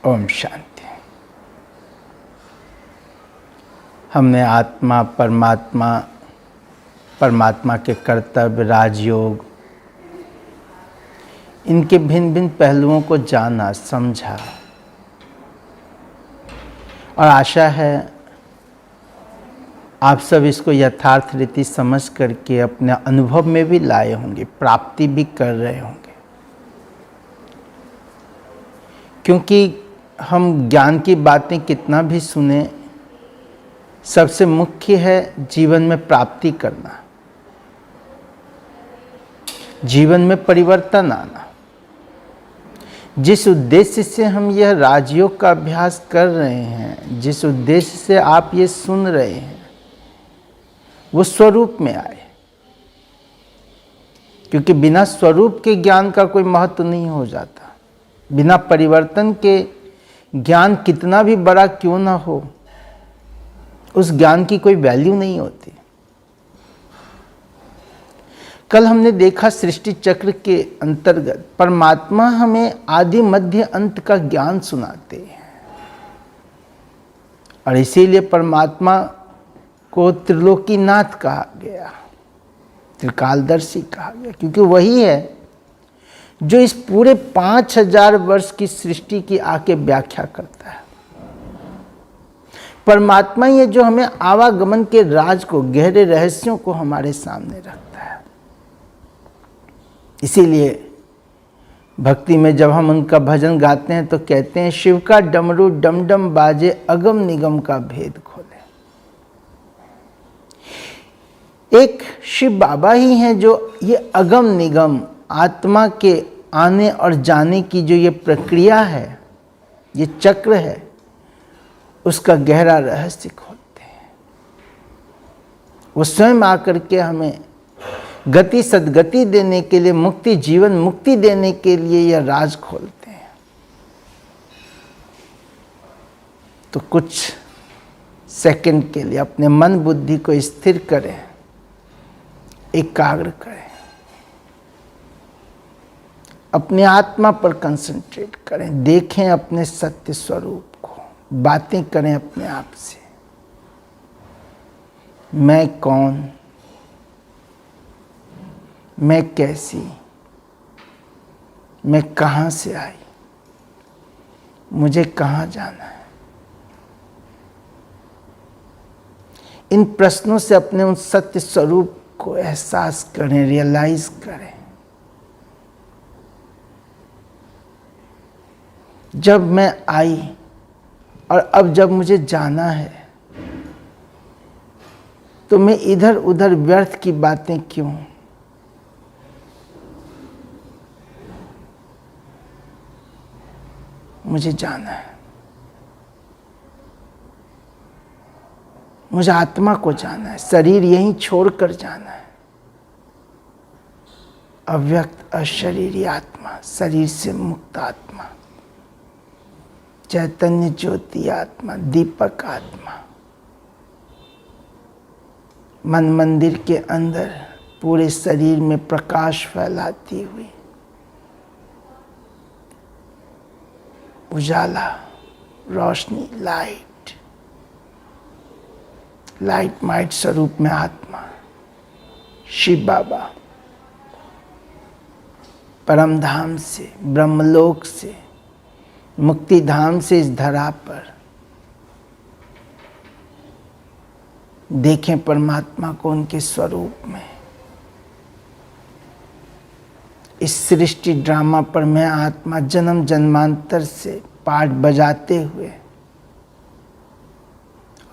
ओम शांति। हमने आत्मा, परमात्मा के कर्तव्य, राजयोग, इनके भिन्न भिन्न पहलुओं को जाना, समझा और आशा है आप सब इसको यथार्थ रीति समझ करके अपने अनुभव में भी लाए होंगे, प्राप्ति भी कर रहे होंगे। क्योंकि हम ज्ञान की बातें कितना भी सुने, सबसे मुख्य है जीवन में प्राप्ति करना, जीवन में परिवर्तन आना। जिस उद्देश्य से हम यह राजयोग का अभ्यास कर रहे हैं, जिस उद्देश्य से आप ये सुन रहे हैं, वो स्वरूप में आए। क्योंकि बिना स्वरूप के ज्ञान का कोई महत्व नहीं हो जाता। बिना परिवर्तन के ज्ञान कितना भी बड़ा क्यों ना हो, उस ज्ञान की कोई वैल्यू नहीं होती। कल हमने देखा सृष्टि चक्र के अंतर्गत परमात्मा हमें आदि मध्य अंत का ज्ञान सुनाते हैं और इसीलिए परमात्मा को त्रिलोकीनाथ कहा गया, त्रिकालदर्शी कहा गया, क्योंकि वही है जो इस पूरे 5000 वर्ष की सृष्टि की आके व्याख्या करता है। परमात्मा ही है जो हमें आवागमन के राज को, गहरे रहस्यों को हमारे सामने रखता है। इसीलिए भक्ति में जब हम उनका भजन गाते हैं तो कहते हैं, शिव का डमरू डम डम बाजे, अगम निगम का भेद खोले। एक शिव बाबा ही हैं जो ये अगम निगम, आत्मा के आने और जाने की जो ये प्रक्रिया है, ये चक्र है, उसका गहरा रहस्य खोलते हैं। वो स्वयं आकर के हमें गति सद्गति देने के लिए, मुक्ति, जीवन मुक्ति देने के लिए यह राज खोलते हैं। तो कुछ सेकंड के लिए अपने मन बुद्धि को स्थिर करें, एकाग्र करें, अपने आत्मा पर कंसंट्रेट करें, देखें अपने सत्य स्वरूप को, बातें करें अपने आप से। मैं कौन, मैं कैसी, मैं कहाँ से आई, मुझे कहाँ जाना है। इन प्रश्नों से अपने उन सत्य स्वरूप को एहसास करें, रियलाइज करें। जब मैं आई और अब जब मुझे जाना है, तो मैं इधर उधर व्यर्थ की बातें क्यों? मुझे जाना है, मुझे आत्मा को जाना है, शरीर यहीं छोड़कर जाना है। अव्यक्त अशरीरी आत्मा, शरीर से मुक्त आत्मा, चैतन्य ज्योति आत्मा, दीपक आत्मा, मन मंदिर के अंदर पूरे शरीर में प्रकाश फैलाती हुई, उजाला, रोशनी, लाइट माइट स्वरूप में आत्मा, शिव बाबा परम धाम से, ब्रह्मलोक से, मुक्ति धाम से इस धरा पर देखें परमात्मा को उनके स्वरूप में। इस सृष्टि ड्रामा पर मैं आत्मा जन्म जन्मांतर से पाठ बजाते हुए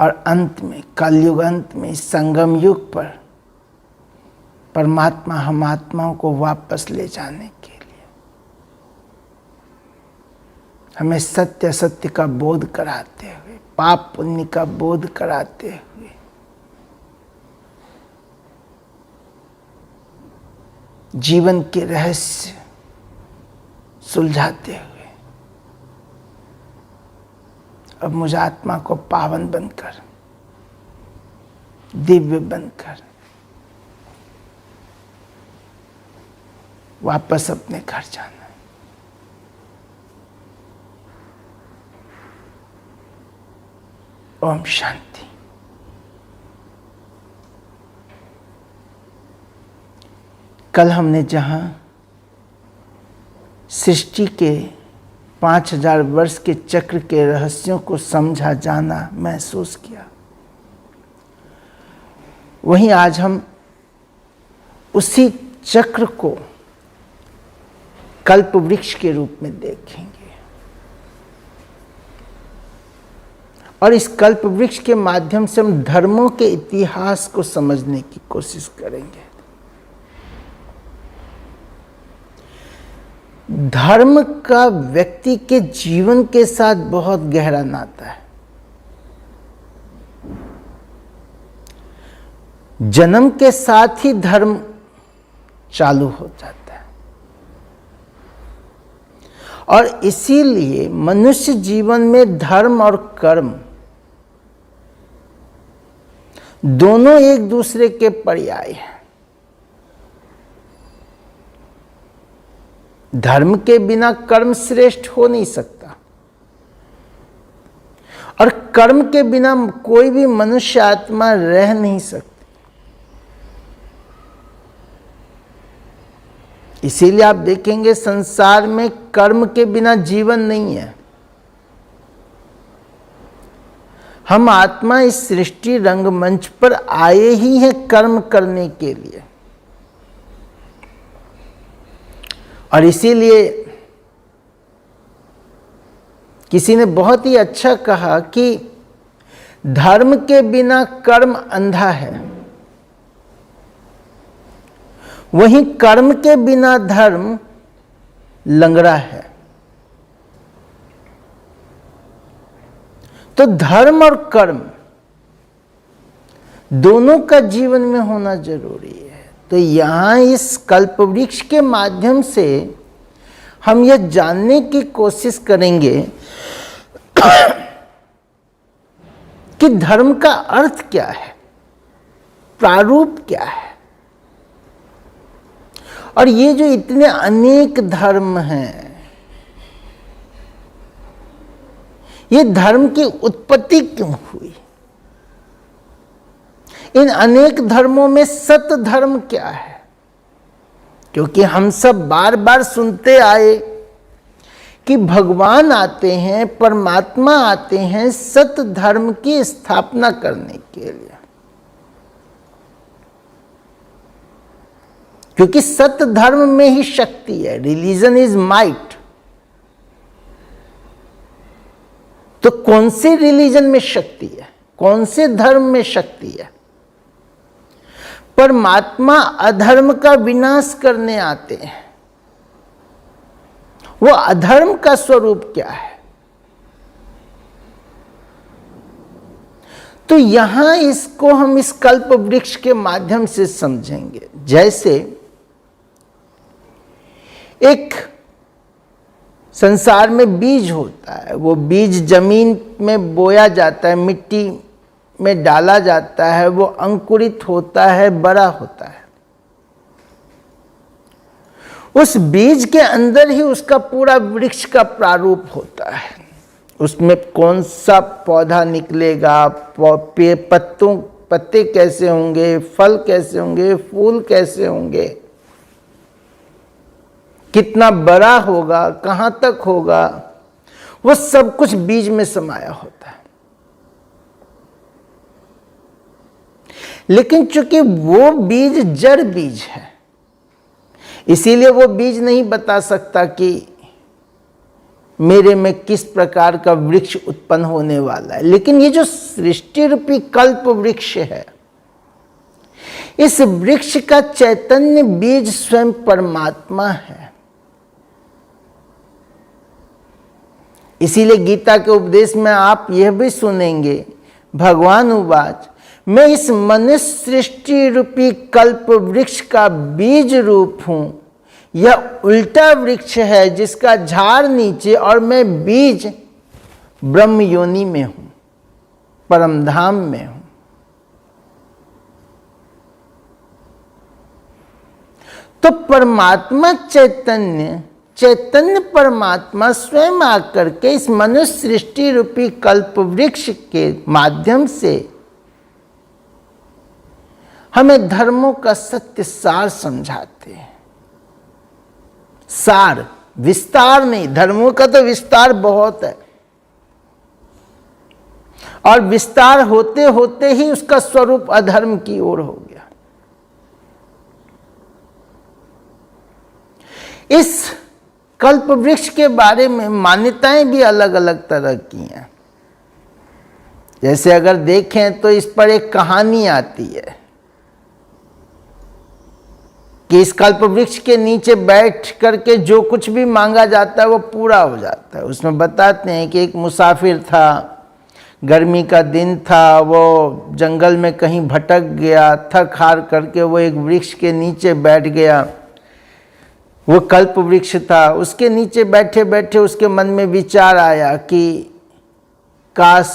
और अंत में, कलयुग अंत में, इस संगम युग पर परमात्मा हम आत्माओं को वापस ले जाने के लिए हमें सत्य असत्य का बोध कराते हुए, पाप पुण्य का बोध कराते हुए, जीवन के रहस्य सुलझाते हुए, अब मुझे आत्मा को पावन बनकर, दिव्य बनकर वापस अपने घर जाना है। ओम शांति। कल हमने जहां सृष्टि के 5000 वर्ष के चक्र के रहस्यों को समझा, जाना, महसूस किया, वहीं आज हम उसी चक्र को कल्प वृक्ष के रूप में देखेंगे और इस कल्प वृक्ष के माध्यम से हम धर्मों के इतिहास को समझने की कोशिश करेंगे। धर्म का व्यक्ति के जीवन के साथ बहुत गहरा नाता है। जन्म के साथ ही धर्म चालू हो जाता है और इसीलिए मनुष्य जीवन में धर्म और कर्म दोनों एक दूसरे के पर्याय हैं। धर्म के बिना कर्म श्रेष्ठ हो नहीं सकता और कर्म के बिना कोई भी मनुष्य आत्मा रह नहीं सकती। इसीलिए आप देखेंगे संसार में कर्म के बिना जीवन नहीं है। हम आत्मा इस सृष्टि रंगमंच पर आए ही हैं कर्म करने के लिए और इसीलिए किसी ने बहुत ही अच्छा कहा कि धर्म के बिना कर्म अंधा है, वहीं कर्म के बिना धर्म लंगड़ा है। तो धर्म और कर्म दोनों का जीवन में होना जरूरी है। तो यहां इस कल्प वृक्ष के माध्यम से हम यह जानने की कोशिश करेंगे कि धर्म का अर्थ क्या है, प्रारूप क्या है और ये जो इतने अनेक धर्म हैं, ये धर्म की उत्पत्ति क्यों हुई? इन अनेक धर्मों में सत धर्म क्या है? क्योंकि हम सब बार बार सुनते आए कि भगवान आते हैं, परमात्मा आते हैं सत धर्म की स्थापना करने के लिए, क्योंकि सत धर्म में ही शक्ति है। Religion is might. तो कौन से रिलीजन में शक्ति है, कौन से धर्म में शक्ति है? परमात्मा अधर्म का विनाश करने आते हैं। वो अधर्म का स्वरूप क्या है? तो यहां इसको हम इस कल्प वृक्ष के माध्यम से समझेंगे। जैसे एक संसार में बीज होता है, वो बीज जमीन में बोया जाता है, मिट्टी में डाला जाता है, वो अंकुरित होता है, बड़ा होता है। उस बीज के अंदर ही उसका पूरा वृक्ष का प्रारूप होता है। उसमें कौन सा पौधा निकलेगा, पत्ते कैसे होंगे, फल कैसे होंगे, फूल कैसे होंगे, कितना बड़ा होगा, कहां तक होगा, वो सब कुछ बीज में समाया होता है। लेकिन चूंकि वो बीज जड़ बीज है, इसीलिए वो बीज नहीं बता सकता कि मेरे में किस प्रकार का वृक्ष उत्पन्न होने वाला है। लेकिन ये जो सृष्टि रूपी कल्प वृक्ष है, इस वृक्ष का चैतन्य बीज स्वयं परमात्मा है। इसीलिए गीता के उपदेश में आप यह भी सुनेंगे, भगवान उवाच, मैं इस मनुष्य सृष्टि रूपी कल्प वृक्ष का बीज रूप हूं। यह उल्टा वृक्ष है जिसका झाड़ नीचे और मैं बीज ब्रह्म योनि में हूं, परमधाम में हूं। तो परमात्मा चैतन्य चैतन्य परमात्मा स्वयं आकर के इस मनुष्य सृष्टि रूपी कल्प वृक्ष के माध्यम से हमें धर्मों का सत्य सार समझाते हैं। सार, विस्तार नहीं। धर्मों का तो विस्तार बहुत है, और विस्तार होते होते ही उसका स्वरूप अधर्म की ओर हो गया। इस कल्प वृक्ष के बारे में मान्यताएं भी अलग अलग तरह की हैं। जैसे अगर देखें तो इस पर एक कहानी आती है कि इस कल्प वृक्ष के नीचे बैठ करके जो कुछ भी मांगा जाता है वो पूरा हो जाता है। उसमें बताते हैं कि एक मुसाफिर था, गर्मी का दिन था, वो जंगल में कहीं भटक गया, थक हार करके वो एक वृक्ष के नीचे बैठ गया। वो कल्प वृक्ष था। उसके नीचे बैठे बैठे उसके मन में विचार आया कि काश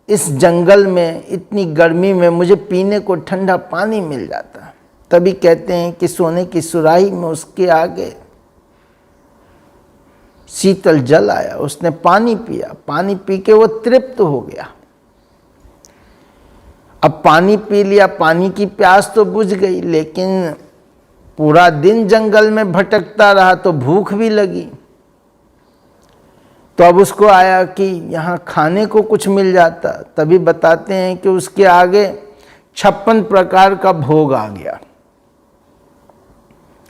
इस जंगल में इतनी गर्मी में मुझे पीने को ठंडा पानी मिल जाता। तभी कहते हैं कि सोने की सुराही में उसके आगे शीतल जल आया। उसने पानी पिया, पानी पी के वो तृप्त हो गया। अब पानी पी लिया, पानी की प्यास तो बुझ गई, लेकिन पूरा दिन जंगल में भटकता रहा तो भूख भी लगी। तो अब उसको आया कि यहाँ खाने को कुछ मिल जाता। तभी बताते हैं कि उसके आगे 56 प्रकार का भोग आ गया।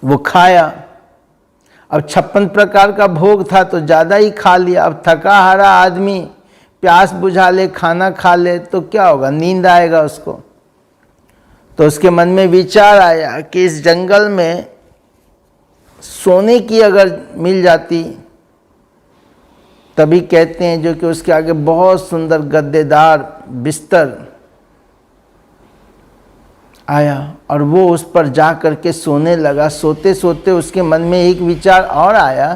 वो खाया। अब 56 प्रकार का भोग था तो ज़्यादा ही खा लिया। अब थका हारा आदमी प्यास बुझा ले, खाना खा ले तो क्या होगा, नींद आएगा उसको। तो उसके मन में विचार आया कि इस जंगल में सोने की अगर मिल जाती। तभी कहते हैं जो कि उसके आगे बहुत सुंदर गद्देदार बिस्तर आया और वो उस पर जा करके सोने लगा। सोते सोते उसके मन में एक विचार और आया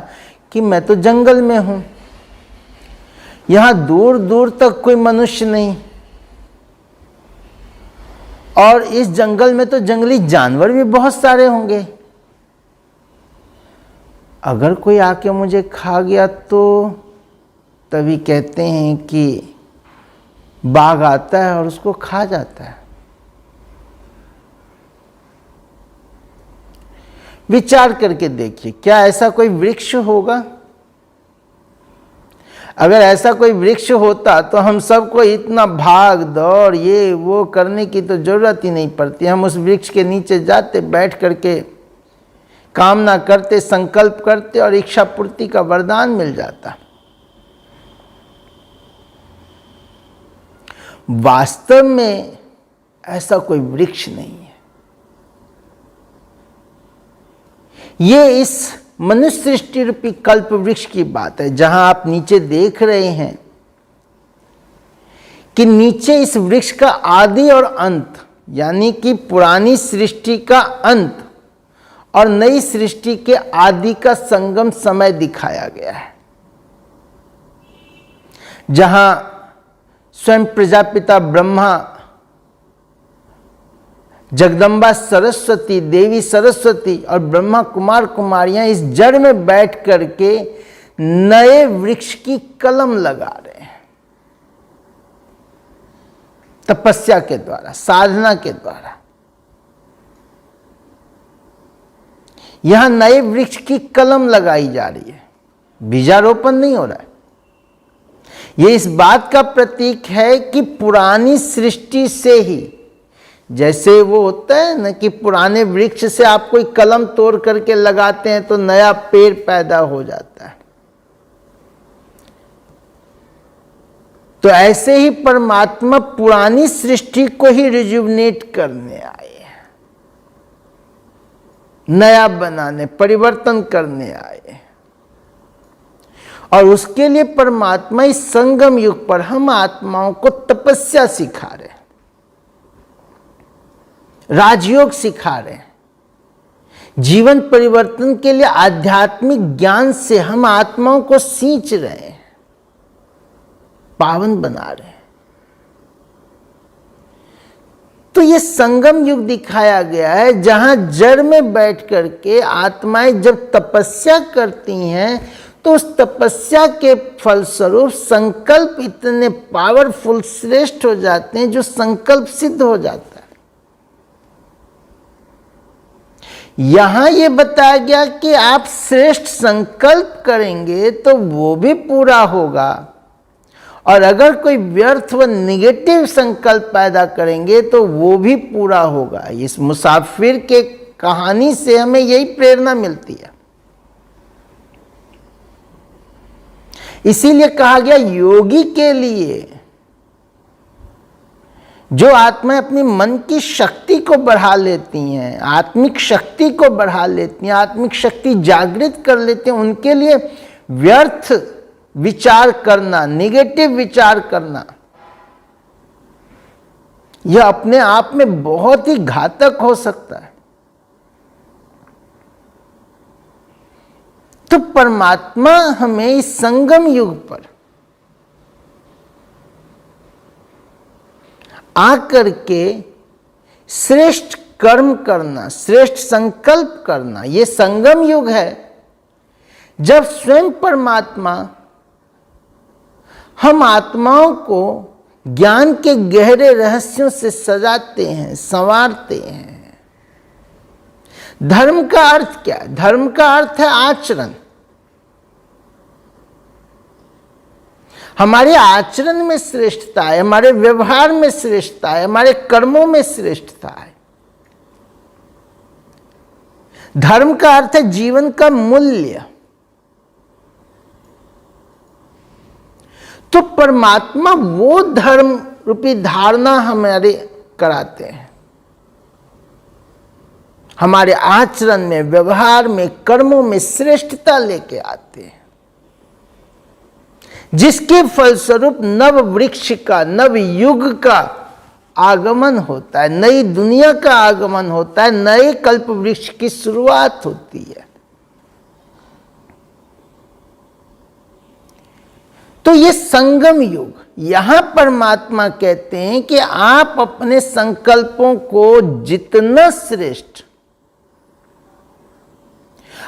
कि मैं तो जंगल में हूँ, यहाँ दूर दूर तक कोई मनुष्य नहीं, और इस जंगल में तो जंगली जानवर भी बहुत सारे होंगे। अगर कोई आके मुझे खा गया तो। तभी कहते हैं कि बाघ आता है और उसको खा जाता है। विचार करके देखिए, क्या ऐसा कोई वृक्ष होगा? अगर ऐसा कोई वृक्ष होता तो हम सबको इतना भाग दौड़ ये वो करने की तो जरूरत ही नहीं पड़ती। हम उस वृक्ष के नीचे जाते, बैठ करके कामना करते, संकल्प करते और इच्छा पूर्ति का वरदान मिल जाता। वास्तव में ऐसा कोई वृक्ष नहीं है। ये इस मनुष्य सृष्टि रूपी कल्प वृक्ष की बात है, जहां आप नीचे देख रहे हैं कि नीचे इस वृक्ष का आदि और अंत, यानी कि पुरानी सृष्टि का अंत और नई सृष्टि के आदि का संगम समय दिखाया गया है। जहां स्वयं प्रजापिता ब्रह्मा, जगदम्बा सरस्वती, देवी सरस्वती और ब्रह्मा कुमार कुमारियां इस जड़ में बैठ करके नए वृक्ष की कलम लगा रहे हैं, तपस्या के द्वारा, साधना के द्वारा। यहां नए वृक्ष की कलम लगाई जा रही है, बीजारोपण नहीं हो रहा है। यह इस बात का प्रतीक है कि पुरानी सृष्टि से ही, जैसे वो होता है ना कि पुराने वृक्ष से आप कोई कलम तोड़ करके लगाते हैं तो नया पेड़ पैदा हो जाता है, तो ऐसे ही परमात्मा पुरानी सृष्टि को ही रिजुवनेट करने आए हैं, नया बनाने, परिवर्तन करने आए हैं। और उसके लिए परमात्मा इस संगम युग पर हम आत्माओं को तपस्या सिखा रहे हैं, राजयोग सिखा रहे हैं। जीवन परिवर्तन के लिए आध्यात्मिक ज्ञान से हम आत्माओं को सींच रहे हैं, पावन बना रहे हैं। तो ये संगम युग दिखाया गया है, जहां जड़ में बैठ करके आत्माएं जब तपस्या करती हैं तो उस तपस्या के फलस्वरूप संकल्प इतने पावरफुल श्रेष्ठ हो जाते हैं जो संकल्प सिद्ध हो जाता है। यहां ये बताया गया कि आप श्रेष्ठ संकल्प करेंगे तो वो भी पूरा होगा, और अगर कोई व्यर्थ व निगेटिव संकल्प पैदा करेंगे तो वो भी पूरा होगा। इस मुसाफिर के कहानी से हमें यही प्रेरणा मिलती है। इसीलिए कहा गया योगी के लिए जो आत्माएं अपनी मन की शक्ति को बढ़ा लेती हैं, आत्मिक शक्ति को बढ़ा लेती हैं, आत्मिक शक्ति जागृत कर लेते हैं, उनके लिए व्यर्थ विचार करना, निगेटिव विचार करना, यह अपने आप में बहुत ही घातक हो सकता है। तो परमात्मा हमें इस संगम युग पर आकर के श्रेष्ठ कर्म करना, श्रेष्ठ संकल्प करना, यह संगम युग है जब स्वयं परमात्मा हम आत्माओं को ज्ञान के गहरे रहस्यों से सजाते हैं, संवारते हैं। धर्म का अर्थ क्या है? धर्म का अर्थ है आचरण। हमारे आचरण में श्रेष्ठता है, हमारे व्यवहार में श्रेष्ठता है, हमारे कर्मों में श्रेष्ठता है। धर्म का अर्थ है जीवन का मूल्य। तो परमात्मा वो धर्म रूपी धारणा हमारे कराते हैं, हमारे आचरण में, व्यवहार में, कर्मों में श्रेष्ठता लेके आते हैं, जिसके फलस्वरूप नव वृक्ष का, नव युग का आगमन होता है, नई दुनिया का आगमन होता है, नए कल्प वृक्ष की शुरुआत होती है। तो ये संगम युग, यहां परमात्मा कहते हैं कि आप अपने संकल्पों को जितना श्रेष्ठ,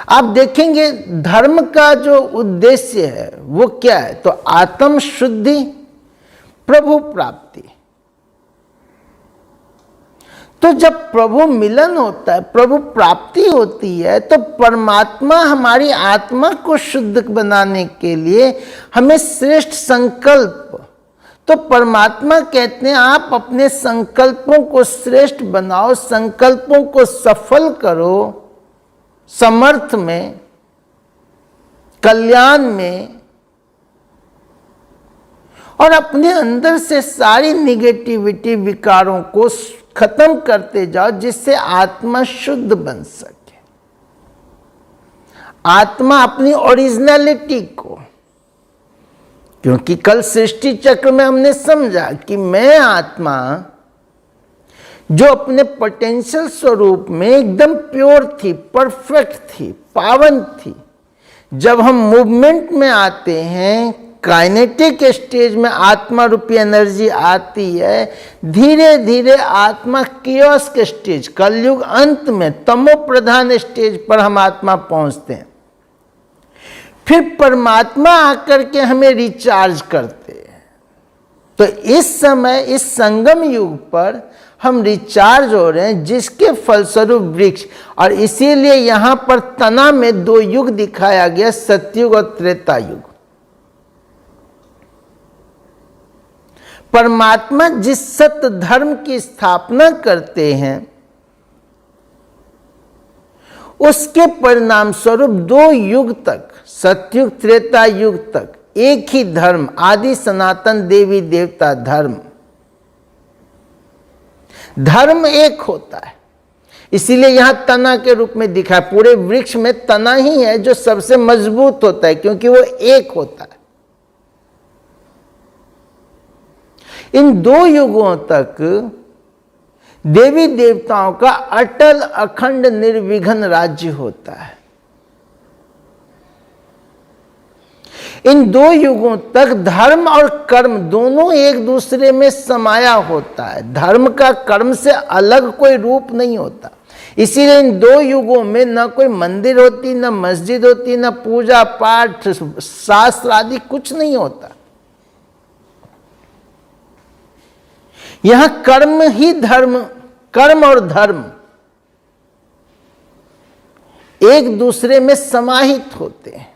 आप देखेंगे धर्म का जो उद्देश्य है वो क्या है? तो आत्म शुद्धि, प्रभु प्राप्ति। तो जब प्रभु मिलन होता है, प्रभु प्राप्ति होती है, तो परमात्मा हमारी आत्मा को शुद्ध बनाने के लिए हमें श्रेष्ठ संकल्प, तो परमात्मा कहते हैं आप अपने संकल्पों को श्रेष्ठ बनाओ, संकल्पों को सफल करो, समर्थ में, कल्याण में, और अपने अंदर से सारी निगेटिविटी, विकारों को खत्म करते जाओ, जिससे आत्मा शुद्ध बन सके। आत्मा अपनी ओरिजिनलिटी को, क्योंकि कल सृष्टि चक्र में हमने समझा कि मैं आत्मा जो अपने पोटेंशियल स्वरूप में एकदम प्योर थी, परफेक्ट थी, पावन थी, जब हम मूवमेंट में आते हैं, काइनेटिक स्टेज में आत्मा रूपी एनर्जी आती है, धीरे धीरे आत्मा कियोस के स्टेज, कलयुग अंत में तमो प्रधान स्टेज पर हम आत्मा पहुंचते हैं। फिर परमात्मा आकर के हमें रिचार्ज करते हैं। तो इस समय, इस संगम युग पर हम रिचार्ज हो रहे हैं, जिसके फलस्वरूप वृक्ष, और इसीलिए यहां पर तना में दो युग दिखाया गया, सतयुग और त्रेता युग। परमात्मा जिस सत्य धर्म की स्थापना करते हैं, उसके परिणाम स्वरूप दो युग तक, सतयुग त्रेता युग तक, एक ही धर्म, आदि सनातन देवी देवता धर्म, धर्म एक होता है। इसीलिए यहां तना के रूप में दिखा है। पूरे वृक्ष में तना ही है जो सबसे मजबूत होता है, क्योंकि वो एक होता है। इन दो युगों तक देवी देवताओं का अटल अखंड निर्विघ्न राज्य होता है। इन दो युगों तक धर्म और कर्म दोनों एक दूसरे में समाया होता है। धर्म का कर्म से अलग कोई रूप नहीं होता। इसीलिए इन दो युगों में न कोई मंदिर होती, न मस्जिद होती, न पूजा पाठ शास्त्र आदि कुछ नहीं होता। यहां कर्म ही धर्म, कर्म और धर्म एक दूसरे में समाहित होते हैं।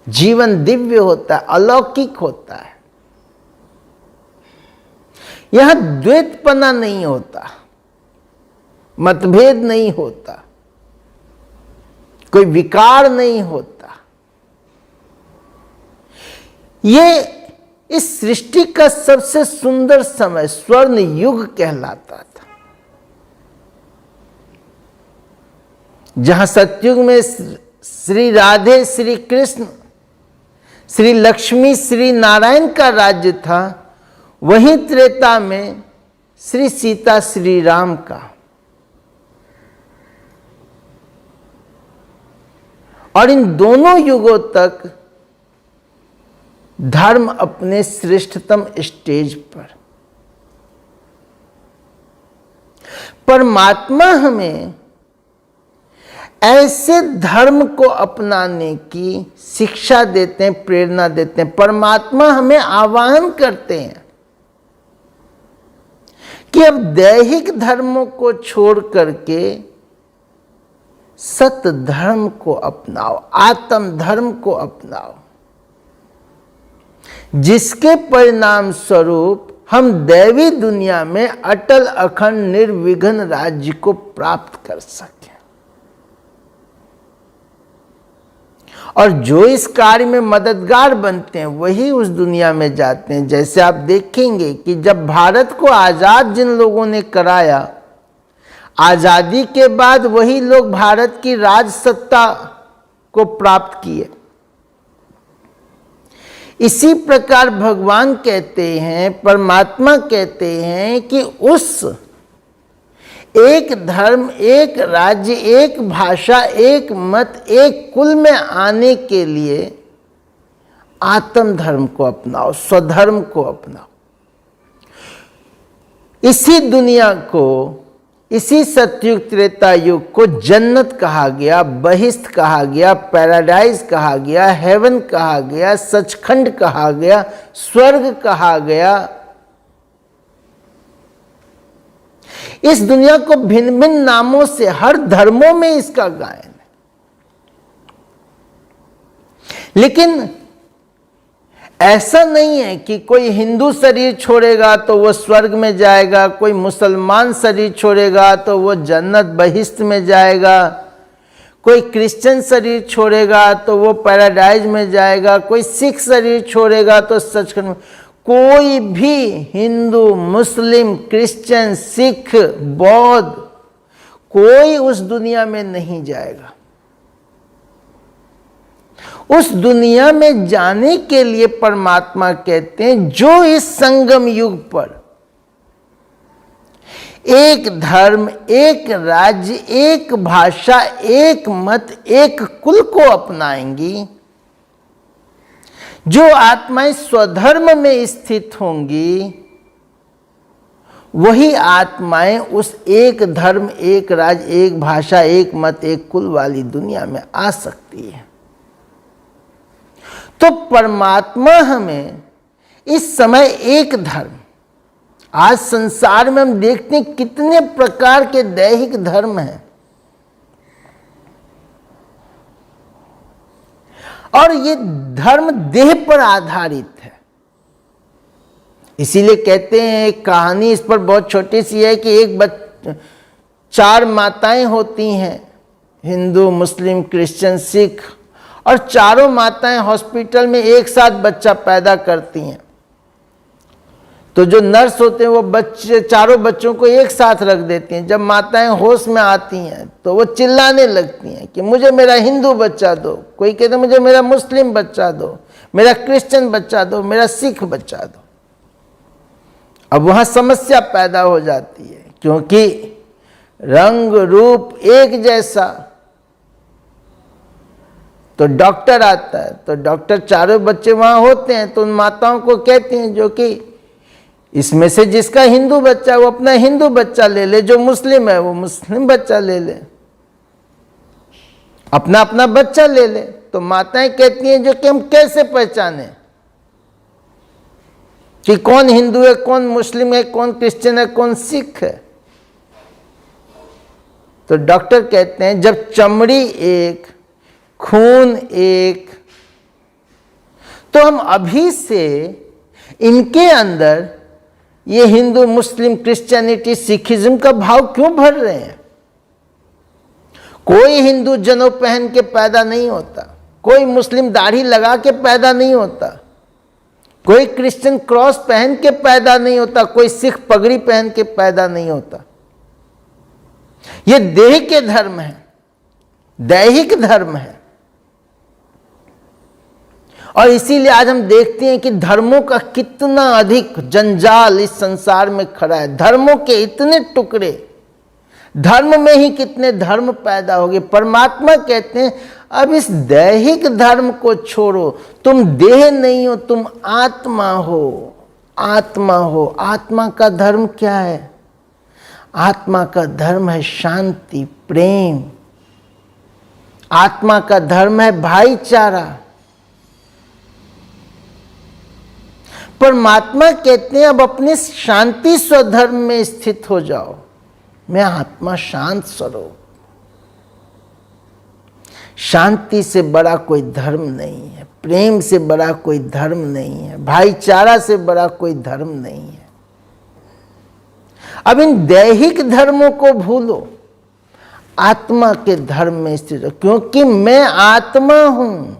जीवन दिव्य होता है, अलौकिक होता है। यहां द्वैतपना नहीं होता, मतभेद नहीं होता, कोई विकार नहीं होता। ये इस सृष्टि का सबसे सुंदर समय स्वर्ण युग कहलाता था, जहां सतयुग में श्री राधे, श्री कृष्ण, श्री लक्ष्मी, श्री नारायण का राज्य था, वहीं त्रेता में श्री सीता, श्री राम का। और इन दोनों युगों तक धर्म अपने श्रेष्ठतम स्टेज पर। परमात्मा हमें ऐसे धर्म को अपनाने की शिक्षा देते हैं, प्रेरणा देते हैं। परमात्मा हमें आह्वान करते हैं कि अब दैहिक धर्मों को छोड़ करके सत धर्म को अपनाओ, आत्म धर्म को अपनाओ, जिसके परिणाम स्वरूप हम दैवी दुनिया में अटल अखंड निर्विघ्न राज्य को प्राप्त कर सकें। और जो इस कार्य में मददगार बनते हैं वही उस दुनिया में जाते हैं। जैसे आप देखेंगे कि जब भारत को आजाद जिन लोगों ने कराया, आजादी के बाद वही लोग भारत की राज सत्ता को प्राप्त किए। इसी प्रकार भगवान कहते हैं, परमात्मा कहते हैं कि उस एक धर्म, एक राज्य, एक भाषा, एक मत, एक कुल में आने के लिए आत्म धर्म को अपनाओ, स्वधर्म को अपनाओ। इसी दुनिया को, इसी सतयुग त्रेता युग को जन्नत कहा गया, बहिष्ठ कहा गया, पैराडाइज कहा गया, हेवन कहा गया, सचखंड कहा गया, स्वर्ग कहा गया। इस दुनिया को भिन्न भिन्न नामों से हर धर्मों में इसका गायन है। लेकिन ऐसा नहीं है कि कोई हिंदू शरीर छोड़ेगा तो वो स्वर्ग में जाएगा, कोई मुसलमान शरीर छोड़ेगा तो वो जन्नत बहिष्ठ में जाएगा, कोई क्रिश्चियन शरीर छोड़ेगा तो वो पैराडाइज में जाएगा, कोई सिख शरीर छोड़ेगा तो सचखंड में। कोई भी हिंदू, मुस्लिम, क्रिश्चियन, सिख, बौद्ध कोई उस दुनिया में नहीं जाएगा। उस दुनिया में जाने के लिए परमात्मा कहते हैं जो इस संगम युग पर एक धर्म, एक राज्य, एक भाषा, एक मत, एक कुल को अपनाएंगी, जो आत्माएं स्वधर्म में स्थित होंगी, वही आत्माएं उस एक धर्म, एक राज्य, एक भाषा, एक मत, एक कुल वाली दुनिया में आ सकती है। तो परमात्मा हमें इस समय एक धर्म, आज संसार में हम देखते हैं कितने प्रकार के दैहिक धर्म हैं, और ये धर्म देह पर आधारित है। इसीलिए कहते हैं, एक कहानी इस पर बहुत छोटी सी है कि चार माताएं होती हैं, हिंदू, मुस्लिम, क्रिश्चियन, सिख, और चारों माताएं हॉस्पिटल में एक साथ बच्चा पैदा करती हैं। तो जो नर्स होते हैं वो चारों बच्चों को एक साथ रख देती हैं। जब माताएं होश में आती हैं तो वो चिल्लाने लगती हैं कि मुझे मेरा हिंदू बच्चा दो, कोई कहते मुझे मेरा मुस्लिम बच्चा दो, मेरा क्रिश्चियन बच्चा दो, मेरा सिख बच्चा दो। अब वहां समस्या पैदा हो जाती है, क्योंकि रंग रूप एक जैसा, तो डॉक्टर आता है, तो डॉक्टर चारों बच्चे वहां होते हैं, तो उन माताओं को कहते हैं जो कि इसमें से जिसका हिंदू बच्चा वो अपना हिंदू बच्चा ले ले, जो मुस्लिम है वो मुस्लिम बच्चा ले ले, अपना अपना बच्चा ले ले। तो माताएं कहती हैं जो कि हम कैसे पहचाने कि कौन हिंदू है, कौन मुस्लिम है, कौन क्रिश्चियन है, कौन सिख है। तो डॉक्टर कहते हैं जब चमड़ी एक, खून एक, तो हम अभी से इनके अंदर ये हिंदू, मुस्लिम, क्रिश्चियनिटी, सिखिज्म का भाव क्यों भर रहे हैं? कोई हिंदू जनेऊ पहन के पैदा नहीं होता, कोई मुस्लिम दाढ़ी लगा के पैदा नहीं होता, कोई क्रिश्चियन क्रॉस पहन के पैदा नहीं होता, कोई सिख पगड़ी पहन के पैदा नहीं होता। ये देह के धर्म है, दैहिक धर्म है। और इसीलिए आज हम देखते हैं कि धर्मों का कितना अधिक जंजाल इस संसार में खड़ा है। धर्मों के इतने टुकड़े, धर्म में ही कितने धर्म पैदा हो गए। परमात्मा कहते हैं अब इस दैहिक धर्म को छोड़ो, तुम देह नहीं हो, तुम आत्मा हो, आत्मा हो। आत्मा का धर्म क्या है? आत्मा का धर्म है शांति, प्रेम। आत्मा का धर्म है भाईचारा। परमात्मा कहते हैं अब अपने शांति स्वधर्म में स्थित हो जाओ। मैं आत्मा शांत स्वरूप। शांति से बड़ा कोई धर्म नहीं है, प्रेम से बड़ा कोई धर्म नहीं है, भाईचारा से बड़ा कोई धर्म नहीं है। अब इन दैहिक धर्मों को भूलो, आत्मा के धर्म में स्थित हो, क्योंकि मैं आत्मा हूं,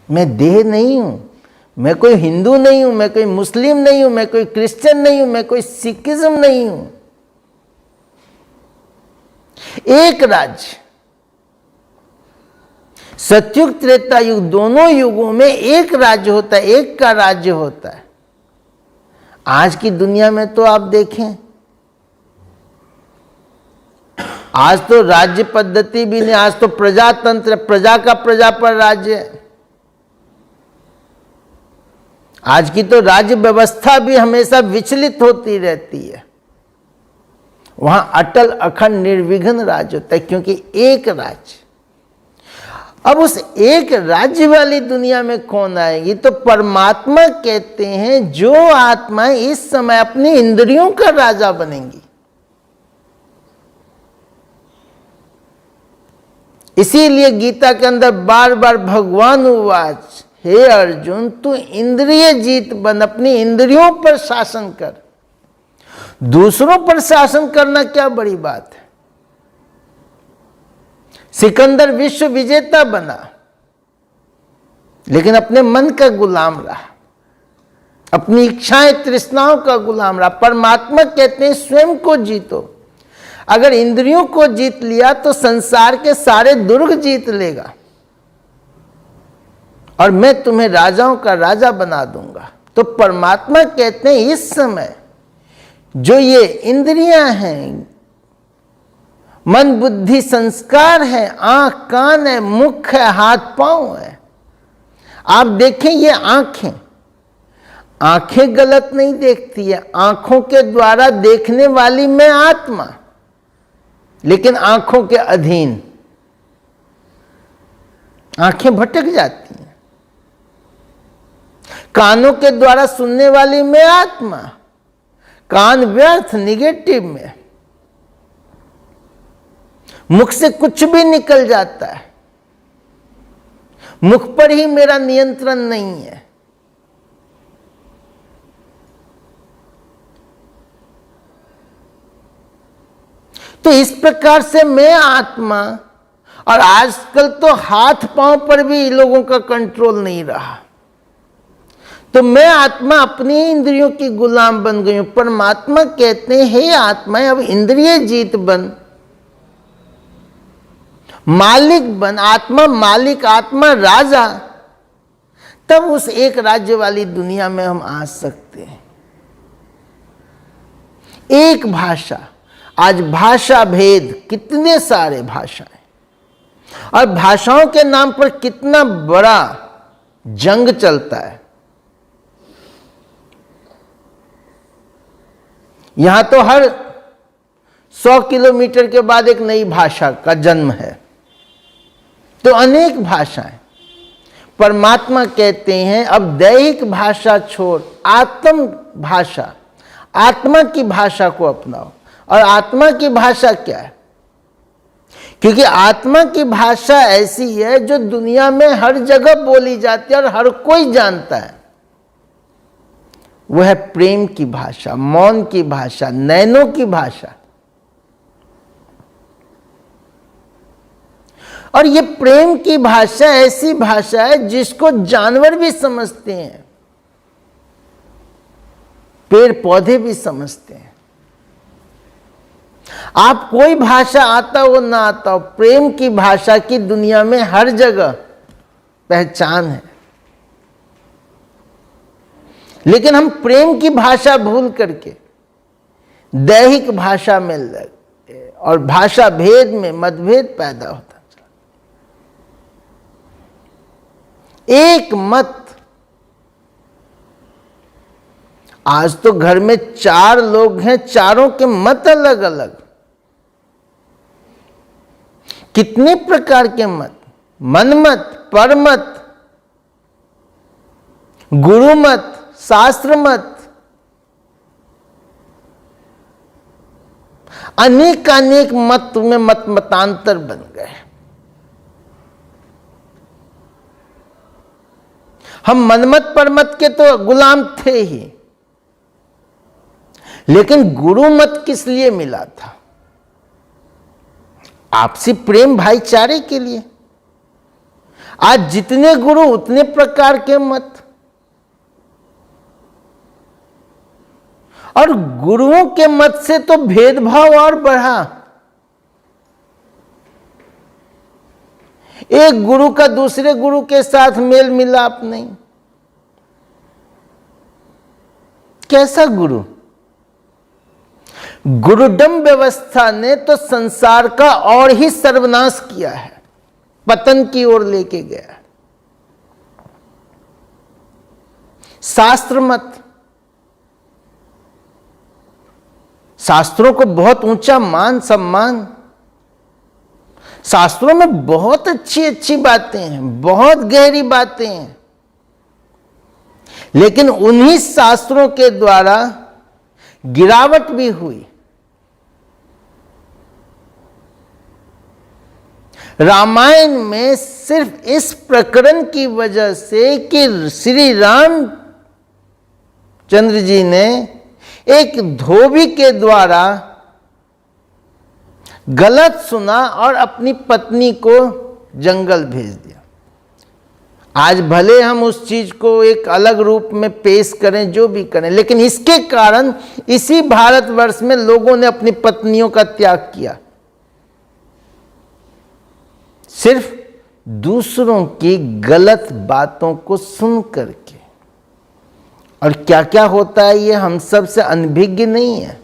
मैं देह नहीं हूं। मैं कोई हिंदू नहीं हूं, मैं कोई मुस्लिम नहीं हूं, मैं कोई क्रिश्चियन नहीं हूं, मैं कोई सिखिज्म नहीं हूं। एक राज्य, सतयुग त्रेता युग, दोनों युगों में एक राज्य होता है, एक का राज्य होता है। आज की दुनिया में तो आप देखें, आज तो राज्य पद्धति भी नहीं, आज तो प्रजातंत्र, प्रजा का प्रजा पर राज्य है। आज की तो राज्य व्यवस्था भी हमेशा विचलित होती रहती है। वहां अटल अखंड निर्विघ्न राज्य होता है, क्योंकि एक राज्य। अब उस एक राज्य वाली दुनिया में कौन आएगी? तो परमात्मा कहते हैं जो आत्माएं इस समय अपनी इंद्रियों का राजा बनेंगी। इसीलिए गीता के अंदर बार बार भगवान उवाच, हे अर्जुन तू इंद्रिय जीत बन, अपनी इंद्रियों पर शासन कर। दूसरों पर शासन करना क्या बड़ी बात है। सिकंदर विश्व विजेता बना, लेकिन अपने मन का गुलाम रहा, अपनी इच्छाएं तृष्णाओं का गुलाम रहा। परमात्मा कहते हैं स्वयं को जीतो। अगर इंद्रियों को जीत लिया तो संसार के सारे दुर्ग जीत लेगा, और मैं तुम्हें राजाओं का राजा बना दूंगा। तो परमात्मा कहते हैं इस समय जो ये इंद्रियां हैं, मन बुद्धि संस्कार है, आंख कान है, मुख है, हाथ पांव है। आप देखें ये आंखें, आंखें गलत नहीं देखती है। आंखों के द्वारा देखने वाली मैं आत्मा, लेकिन आंखों के अधीन आंखें भटक जाती हैं। कानों के द्वारा सुनने वाली मैं आत्मा, कान व्यर्थ निगेटिव में। मुख से कुछ भी निकल जाता है, मुख पर ही मेरा नियंत्रण नहीं है। तो इस प्रकार से मैं आत्मा, और आजकल तो हाथ पांव पर भी लोगों का कंट्रोल नहीं रहा। तो मैं आत्मा अपनी इंद्रियों की गुलाम बन गई हूं। परमात्मा कहते हैं हे आत्मा अब इंद्रिय जीत बन, मालिक बन। आत्मा मालिक, आत्मा राजा, तब उस एक राज्य वाली दुनिया में हम आ सकते हैं। एक भाषा, आज भाषा भेद, कितने सारे भाषाएं, और भाषाओं के नाम पर कितना बड़ा जंग चलता है। यहां तो हर 100 किलोमीटर के बाद एक नई भाषा का जन्म है। तो अनेक भाषाएं। परमात्मा कहते हैं अब दैहिक भाषा छोड़ आत्म भाषा, आत्मा की भाषा को अपनाओ। और आत्मा की भाषा क्या है? क्योंकि आत्मा की भाषा ऐसी है जो दुनिया में हर जगह बोली जाती है और हर कोई जानता है। वह है प्रेम की भाषा, मौन की भाषा, नैनों की भाषा। और ये प्रेम की भाषा ऐसी भाषा है जिसको जानवर भी समझते हैं, पेड़ पौधे भी समझते हैं। आप कोई भाषा आता हो ना आता हो, प्रेम की भाषा की दुनिया में हर जगह पहचान है। लेकिन हम प्रेम की भाषा भूल करके दैहिक भाषा में लगते और भाषा भेद में मतभेद पैदा होता। एक मत, आज तो घर में 4 लोग हैं, चारों के मत अलग अलग। कितने प्रकार के मत, मनमत, परमत, गुरु मत, शास्त्र मत, अनेक मत में मतांतर बन गए। हम मनमत परमत के तो गुलाम थे ही, लेकिन गुरु मत किस लिए मिला था? आपसी प्रेम भाईचारे के लिए। आज जितने गुरु उतने प्रकार के मत, और गुरुओं के मत से तो भेदभाव और बढ़ा। एक गुरु का दूसरे गुरु के साथ मेल मिलाप नहीं। कैसा गुरु? गुरुडम व्यवस्था ने तो संसार का और ही सर्वनाश किया है, पतन की ओर लेके गया। शास्त्र मत, शास्त्रों को बहुत ऊंचा मान सम्मान, शास्त्रों में बहुत अच्छी अच्छी बातें हैं, बहुत गहरी बातें हैं। लेकिन उन्हीं शास्त्रों के द्वारा गिरावट भी हुई। रामायण में सिर्फ इस प्रकरण की वजह से कि श्री राम चंद्र जी ने एक धोबी के द्वारा गलत सुना और अपनी पत्नी को जंगल भेज दिया। आज भले हम उस चीज को एक अलग रूप में पेश करें, जो भी करें, लेकिन इसके कारण इसी भारतवर्ष में लोगों ने अपनी पत्नियों का त्याग किया, सिर्फ दूसरों की गलत बातों को सुन करके। और क्या क्या होता है ये हम सब से अनभिज्ञ नहीं है।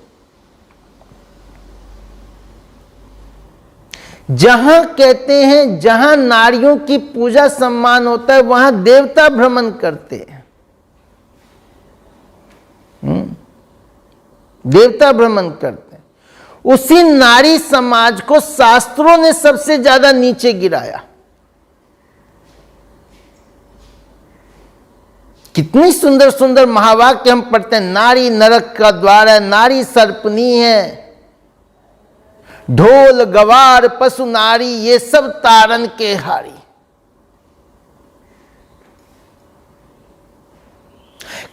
जहां कहते हैं जहां नारियों की पूजा सम्मान होता है वहां देवता भ्रमण करते हैं। देवता भ्रमण करते हैं। उसी नारी समाज को शास्त्रों ने सबसे ज्यादा नीचे गिराया। कितनी सुंदर सुंदर महावाक्य हम पढ़ते हैं। नारी नरक का द्वार है, नारी सर्पनी है, ढोल गवार पशु नारी ये सब तारन के हारी।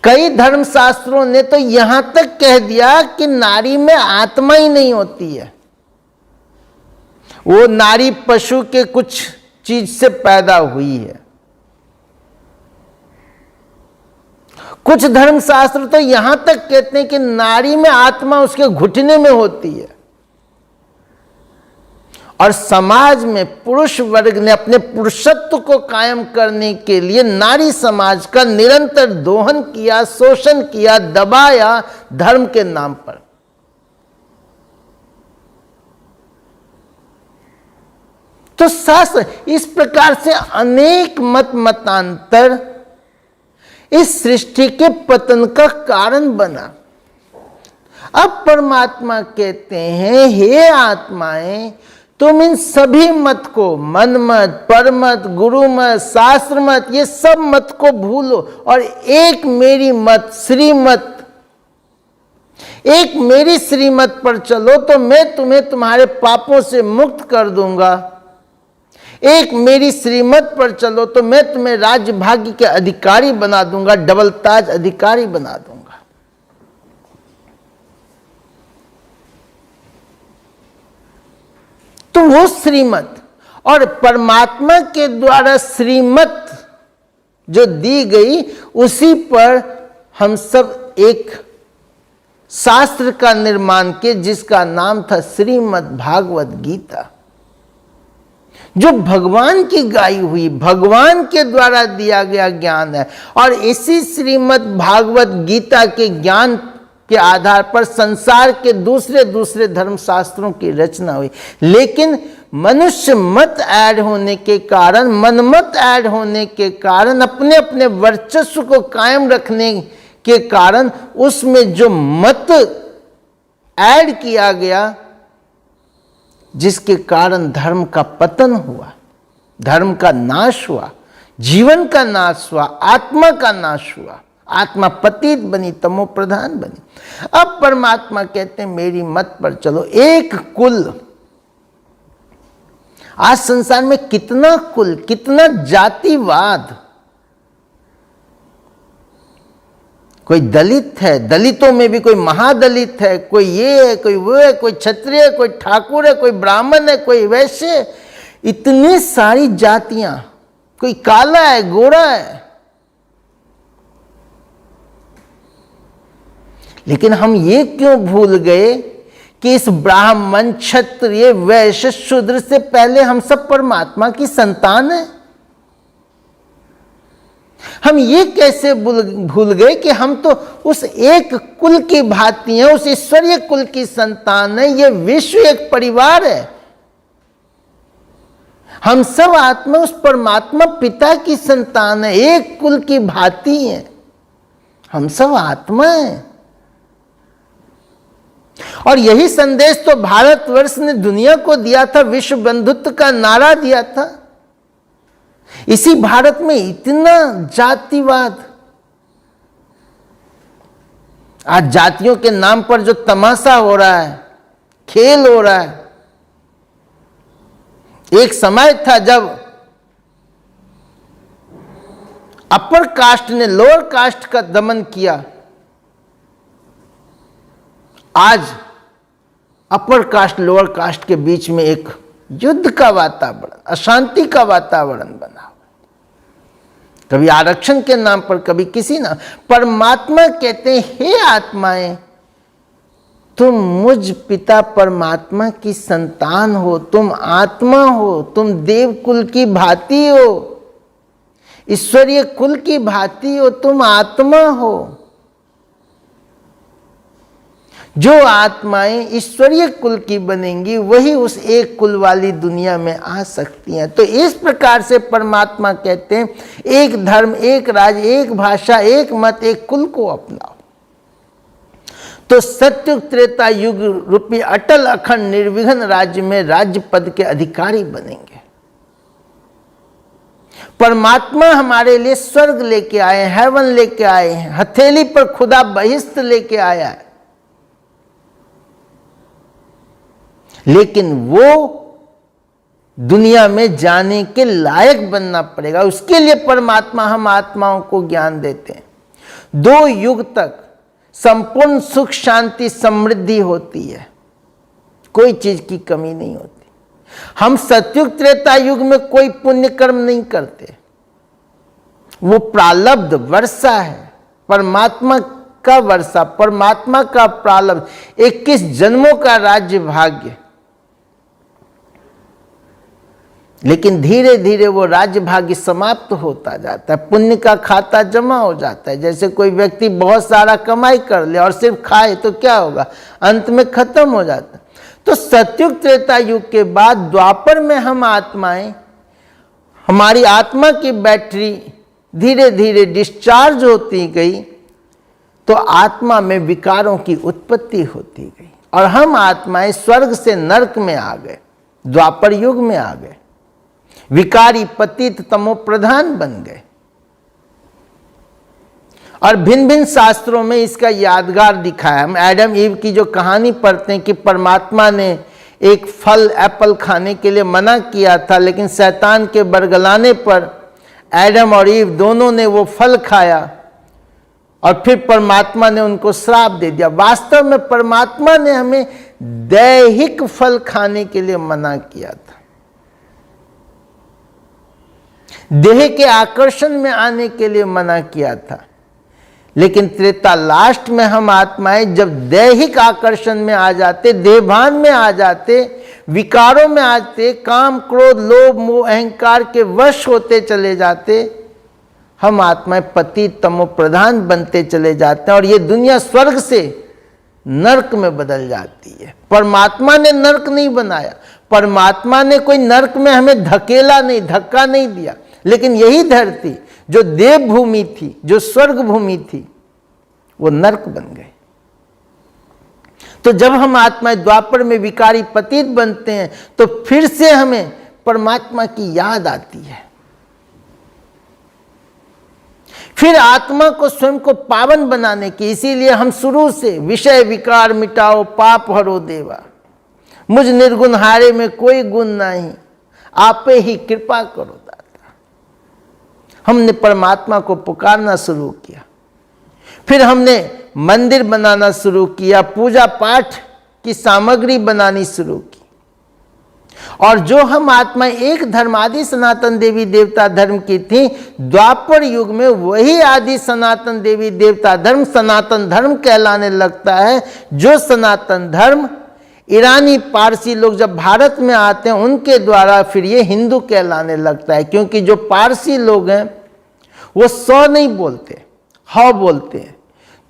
कई धर्मशास्त्रों ने तो यहां तक कह दिया कि नारी में आत्मा ही नहीं होती है, वो नारी पशु के कुछ चीज से पैदा हुई है। कुछ धर्मशास्त्र तो यहां तक कहते हैं कि नारी में आत्मा उसके घुटने में होती है। और समाज में पुरुष वर्ग ने अपने पुरुषत्व को कायम करने के लिए नारी समाज का निरंतर दोहन किया, शोषण किया, दबाया धर्म के नाम पर। तो शास्त्र इस प्रकार से अनेक मत मतांतर इस सृष्टि के पतन का कारण बना। अब परमात्मा कहते हैं, हे आत्माएं, तुम इन सभी मत को, मन मत, पर मत, गुरु मत, शास्त्र मत, ये सब मत को भूलो और एक मेरी मत, श्रीमत, एक मेरी श्रीमत पर चलो तो मैं तुम्हें तुम्हारे पापों से मुक्त कर दूंगा। एक मेरी श्रीमत पर चलो तो मैं तुम्हें राज्य भाग्य के अधिकारी बना दूंगा, डबल ताज अधिकारी बना दूंगा। तो वो श्रीमत और परमात्मा के द्वारा श्रीमत जो दी गई, उसी पर हम सब एक शास्त्र का निर्माण किए जिसका नाम था श्रीमद् भागवत गीता, जो भगवान की गाई हुई, भगवान के द्वारा दिया गया ज्ञान है। और इसी श्रीमद् भागवत गीता के ज्ञान के आधार पर संसार के दूसरे दूसरे धर्म शास्त्रों की रचना हुई। लेकिन मनुष्य मत ऐड होने के कारण, मनमत ऐड होने के कारण, अपने अपने वर्चस्व को कायम रखने के कारण उसमें जो मत ऐड किया गया, जिसके कारण धर्म का पतन हुआ, धर्म का नाश हुआ, जीवन का नाश हुआ, आत्मा का नाश हुआ, आत्मा पतित बनी, तमो प्रधान बनी। अब परमात्मा कहते हैं मेरी मत पर चलो। एक कुल, आज संसार में कितना कुल, कितना जातिवाद। कोई दलित है, दलितों में भी कोई महादलित है, कोई ये है, कोई वो है, कोई क्षत्रिय है, कोई ठाकुर है, कोई ब्राह्मण है, कोई वैश्य, इतनी सारी जातियां, कोई काला है, गोरा है। लेकिन हम ये क्यों भूल गए कि इस ब्राह्मण, क्षत्रिय, वैश्य, शूद्र से पहले हम सब परमात्मा की संतान हैं। हम ये कैसे भूल गए कि हम तो उस एक कुल की भांति हैं, उस ईश्वरीय कुल की संतान है। ये विश्व एक परिवार है। हम सब आत्मा उस परमात्मा पिता की संतान है, एक कुल की भांति हैं। हम सब आत्मा हैं। और यही संदेश तो भारतवर्ष ने दुनिया को दिया था, विश्व बंधुत्व का नारा दिया था। इसी भारत में इतना जातिवाद, आज जातियों के नाम पर जो तमाशा हो रहा है, खेल हो रहा है। एक समय था जब अपर कास्ट ने लोअर कास्ट का दमन किया। आज अपर कास्ट लोअर कास्ट के बीच में एक युद्ध का वातावरण, अशांति का वातावरण बना। कभी आरक्षण के नाम पर, कभी किसी नाम। परमात्मा कहते हैं हे आत्माएं, तुम मुझ पिता परमात्मा की संतान हो, तुम आत्मा हो, तुम देव कुल की भांति हो, ईश्वरीय कुल की भांति हो, तुम आत्मा हो। जो आत्माएं ईश्वरीय कुल की बनेंगी वही उस एक कुल वाली दुनिया में आ सकती हैं। तो इस प्रकार से परमात्मा कहते हैं एक धर्म, एक राज्य, एक भाषा, एक मत, एक कुल को अपनाओ तो सत्युग त्रेता युग रूपी अटल अखंड निर्विघ्न राज्य में राज्य पद के अधिकारी बनेंगे। परमात्मा हमारे लिए स्वर्ग लेके आए, हेवन लेके आए हैं, हथेली पर खुदा बहिष्ठ लेके आया है। लेकिन वो दुनिया में जाने के लायक बनना पड़ेगा। उसके लिए परमात्मा हम आत्माओं को ज्ञान देते हैं। 2 युग तक संपूर्ण सुख, शांति, समृद्धि होती है, कोई चीज की कमी नहीं होती। हम सतयुग त्रेता युग में कोई पुण्य कर्म नहीं करते, वो प्रालब्ध वर्षा है, परमात्मा का वर्षा, परमात्मा का प्रालब्ध, 21 जन्मों का राज्य भाग्य। लेकिन धीरे धीरे वो राज्य भाग्य समाप्त होता जाता है, पुण्य का खाता जमा हो जाता है। जैसे कोई व्यक्ति बहुत सारा कमाई कर ले और सिर्फ खाए तो क्या होगा, अंत में खत्म हो जाता है। तो सतयुग त्रेता युग के बाद द्वापर में हम आत्माएं, हमारी आत्मा की बैटरी धीरे धीरे डिस्चार्ज होती गई, तो आत्मा में विकारों की उत्पत्ति होती गई और हम आत्माएं स्वर्ग से नरक में आ गए, द्वापर युग में आ गए, विकारी पतित तमो प्रधान बन गए। और भिन्न भिन्न शास्त्रों में इसका यादगार दिखाया। हम एडम ईव की जो कहानी पढ़ते हैं कि परमात्मा ने एक फल एप्पल खाने के लिए मना किया था, लेकिन शैतान के बरगलाने पर एडम और ईव दोनों ने वो फल खाया और फिर परमात्मा ने उनको श्राप दे दिया। वास्तव में परमात्मा ने हमें दैहिक फल खाने के लिए मना किया था, देह के आकर्षण में आने के लिए मना किया था। लेकिन त्रेता लास्ट में हम आत्माएं जब दैहिक आकर्षण में आ जाते, देहभान में आ जाते, विकारों में आते, काम क्रोध लोभ मोह अहंकार के वश होते चले जाते, हम आत्माएं पति तमो प्रधान बनते चले जाते हैं और ये दुनिया स्वर्ग से नरक में बदल जाती है। परमात्मा ने नरक नहीं बनाया, परमात्मा ने कोई नरक में हमें धकेला नहीं, धक्का नहीं दिया, लेकिन यही धरती जो देव भूमि थी, जो स्वर्ग भूमि थी, वो नरक बन गई। तो जब हम आत्माएं द्वापर में विकारी पतित बनते हैं तो फिर से हमें परमात्मा की याद आती है। फिर आत्मा को स्वयं को पावन बनाने की, इसीलिए हम शुरू से विषय विकार मिटाओ पाप हरो देवा, मुझ निर्गुण हारे में कोई गुण नहीं, आपे ही कृपा करो दाता। हमने परमात्मा को पुकारना शुरू किया, फिर हमने मंदिर बनाना शुरू किया, पूजा पाठ की सामग्री बनानी शुरू की। और जो हम आत्मा एक धर्म आदि सनातन देवी देवता धर्म की थी, द्वापर युग में वही आदि सनातन देवी देवता धर्म सनातन धर्म कहलाने लगता है। जो सनातन धर्म ईरानी पारसी लोग जब भारत में आते हैं उनके द्वारा फिर ये हिंदू कहलाने लगता है, क्योंकि जो पारसी लोग हैं वो सौ नहीं बोलते, ह बोलते हैं।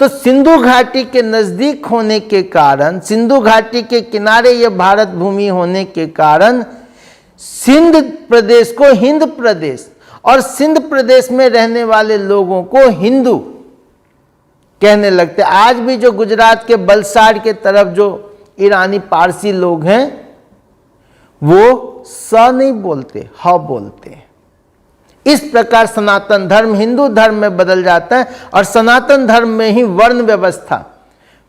तो सिंधु घाटी के नजदीक होने के कारण, सिंधु घाटी के किनारे ये भारत भूमि होने के कारण सिंध प्रदेश को हिंद प्रदेश और सिंध प्रदेश में रहने वाले लोगों को हिंदू कहने लगते। आज भी जो गुजरात के बलसाड़ के तरफ जो ईरानी पारसी लोग हैं वो स नहीं बोलते, ह बोलते हैं। इस प्रकार सनातन धर्म हिंदू धर्म में बदल जाता है और सनातन धर्म में ही वर्ण व्यवस्था,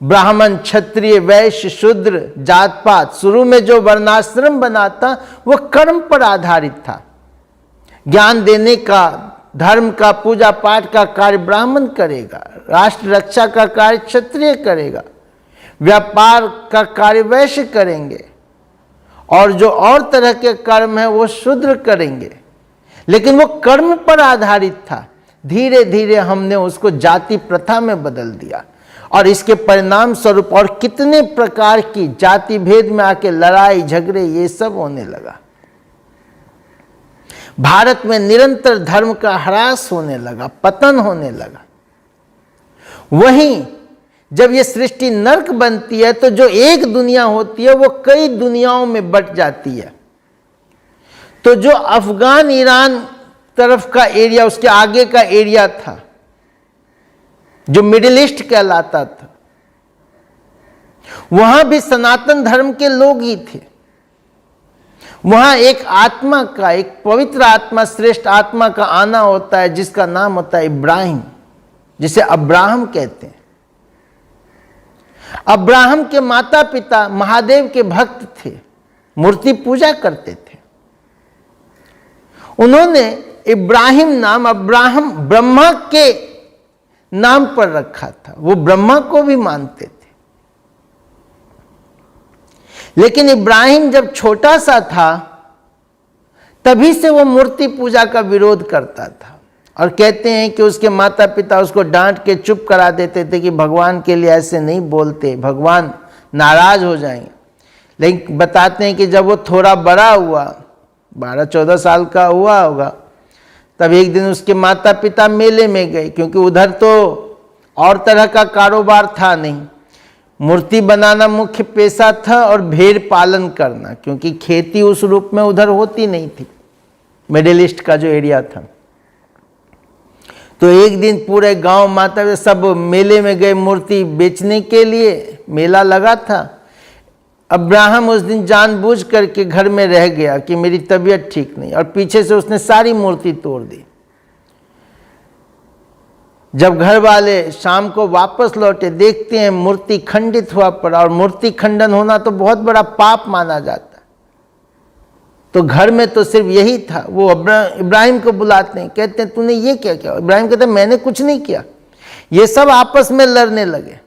ब्राह्मण क्षत्रिय वैश्य शूद्र जात पात, शुरू में जो वर्णाश्रम बना था वो कर्म पर आधारित था। ज्ञान देने का, धर्म का, पूजा पाठ का कार्य ब्राह्मण करेगा, राष्ट्र रक्षा का कार्य क्षत्रिय करेगा, व्यापार का कार्य वैश्य करेंगे और जो और तरह के कर्म है वो शूद्र करेंगे। लेकिन वो कर्म पर आधारित था। धीरे धीरे हमने उसको जाति प्रथा में बदल दिया और इसके परिणाम स्वरूप और कितने प्रकार की जाति भेद में आके लड़ाई झगड़े ये सब होने लगा। भारत में निरंतर धर्म का ह्रास होने लगा, पतन होने लगा। वहीं जब ये सृष्टि नरक बनती है तो जो एक दुनिया होती है वो कई दुनियाओं में बट जाती है। तो जो अफगान ईरान तरफ का एरिया, उसके आगे का एरिया था जो मिडिल ईस्ट कहलाता था, वहां भी सनातन धर्म के लोग ही थे। वहां एक आत्मा का, एक पवित्र आत्मा, श्रेष्ठ आत्मा का आना होता है जिसका नाम होता है इब्राहिम, जिसे अब्राहम कहते हैं। अब्राहम के माता पिता महादेव के भक्त थे, मूर्ति पूजा करते थे। उन्होंने इब्राहिम नाम अब्राहम ब्रह्मा के नाम पर रखा था, वो ब्रह्मा को भी मानते थे। लेकिन इब्राहिम जब छोटा सा था तभी से वो मूर्ति पूजा का विरोध करता था और कहते हैं कि उसके माता पिता उसको डांट के चुप करा देते थे कि भगवान के लिए ऐसे नहीं बोलते, भगवान नाराज हो जाएंगे। लेकिन बताते हैं कि जब वो थोड़ा बड़ा हुआ, 12-14 साल का हुआ होगा। तब एक दिन उसके माता पिता मेले में गए, क्योंकि उधर तो और तरह का कारोबार था नहीं, मूर्ति बनाना मुख्य पेशा था और भेड़ पालन करना, क्योंकि खेती उस रूप में उधर होती नहीं थी, मिडिल ईस्ट का जो एरिया था। तो एक दिन पूरे गांव माता सब मेले में गए मूर्ति बेचने के लिए, मेला लगा था। अब्राहम उस दिन जानबूझ करके घर में रह गया कि मेरी तबीयत ठीक नहीं, और पीछे से उसने सारी मूर्ति तोड़ दी। जब घर वाले शाम को वापस लौटे, देखते हैं मूर्ति खंडित हुआ पड़ा, और मूर्ति खंडन होना तो बहुत बड़ा पाप माना जाता। तो घर में तो सिर्फ यही था। वो इब्राहिम को बुलाते हैं, कहते हैं तूने ये क्या किया? इब्राहिम कहते हैं मैंने कुछ नहीं किया। ये सब आपस में लड़ने लगे।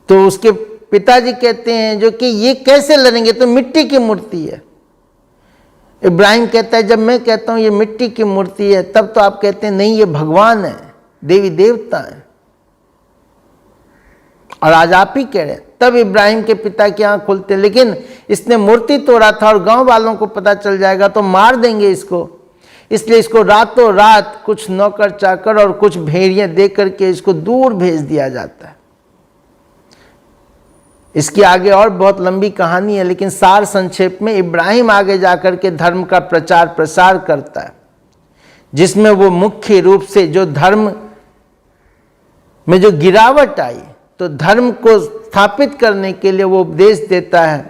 तो उसके पिताजी कहते हैं जो कि ये कैसे लड़ेंगे, तो मिट्टी की मूर्ति है। इब्राहिम कहता है जब मैं कहता हूं ये मिट्टी की मूर्ति है, तब तो आप कहते हैं नहीं ये भगवान है, देवी देवता है, और आज आप ही कह रहे हैं। तब इब्राहिम के पिता की आंख खुलते, लेकिन इसने मूर्ति तोड़ा था और गांव वालों को पता चल जाएगा तो मार देंगे इसको, इसलिए इसको रातों रात कुछ नौकर चाकर और कुछ भेड़ियां दे करके इसको दूर भेज दिया जाता है। इसकी आगे और बहुत लंबी कहानी है, लेकिन सार संक्षेप में इब्राहिम आगे जाकर के धर्म का प्रचार प्रसार करता है, जिसमें वो मुख्य रूप से जो धर्म में जो गिरावट आई, तो धर्म को स्थापित करने के लिए वो उपदेश देता है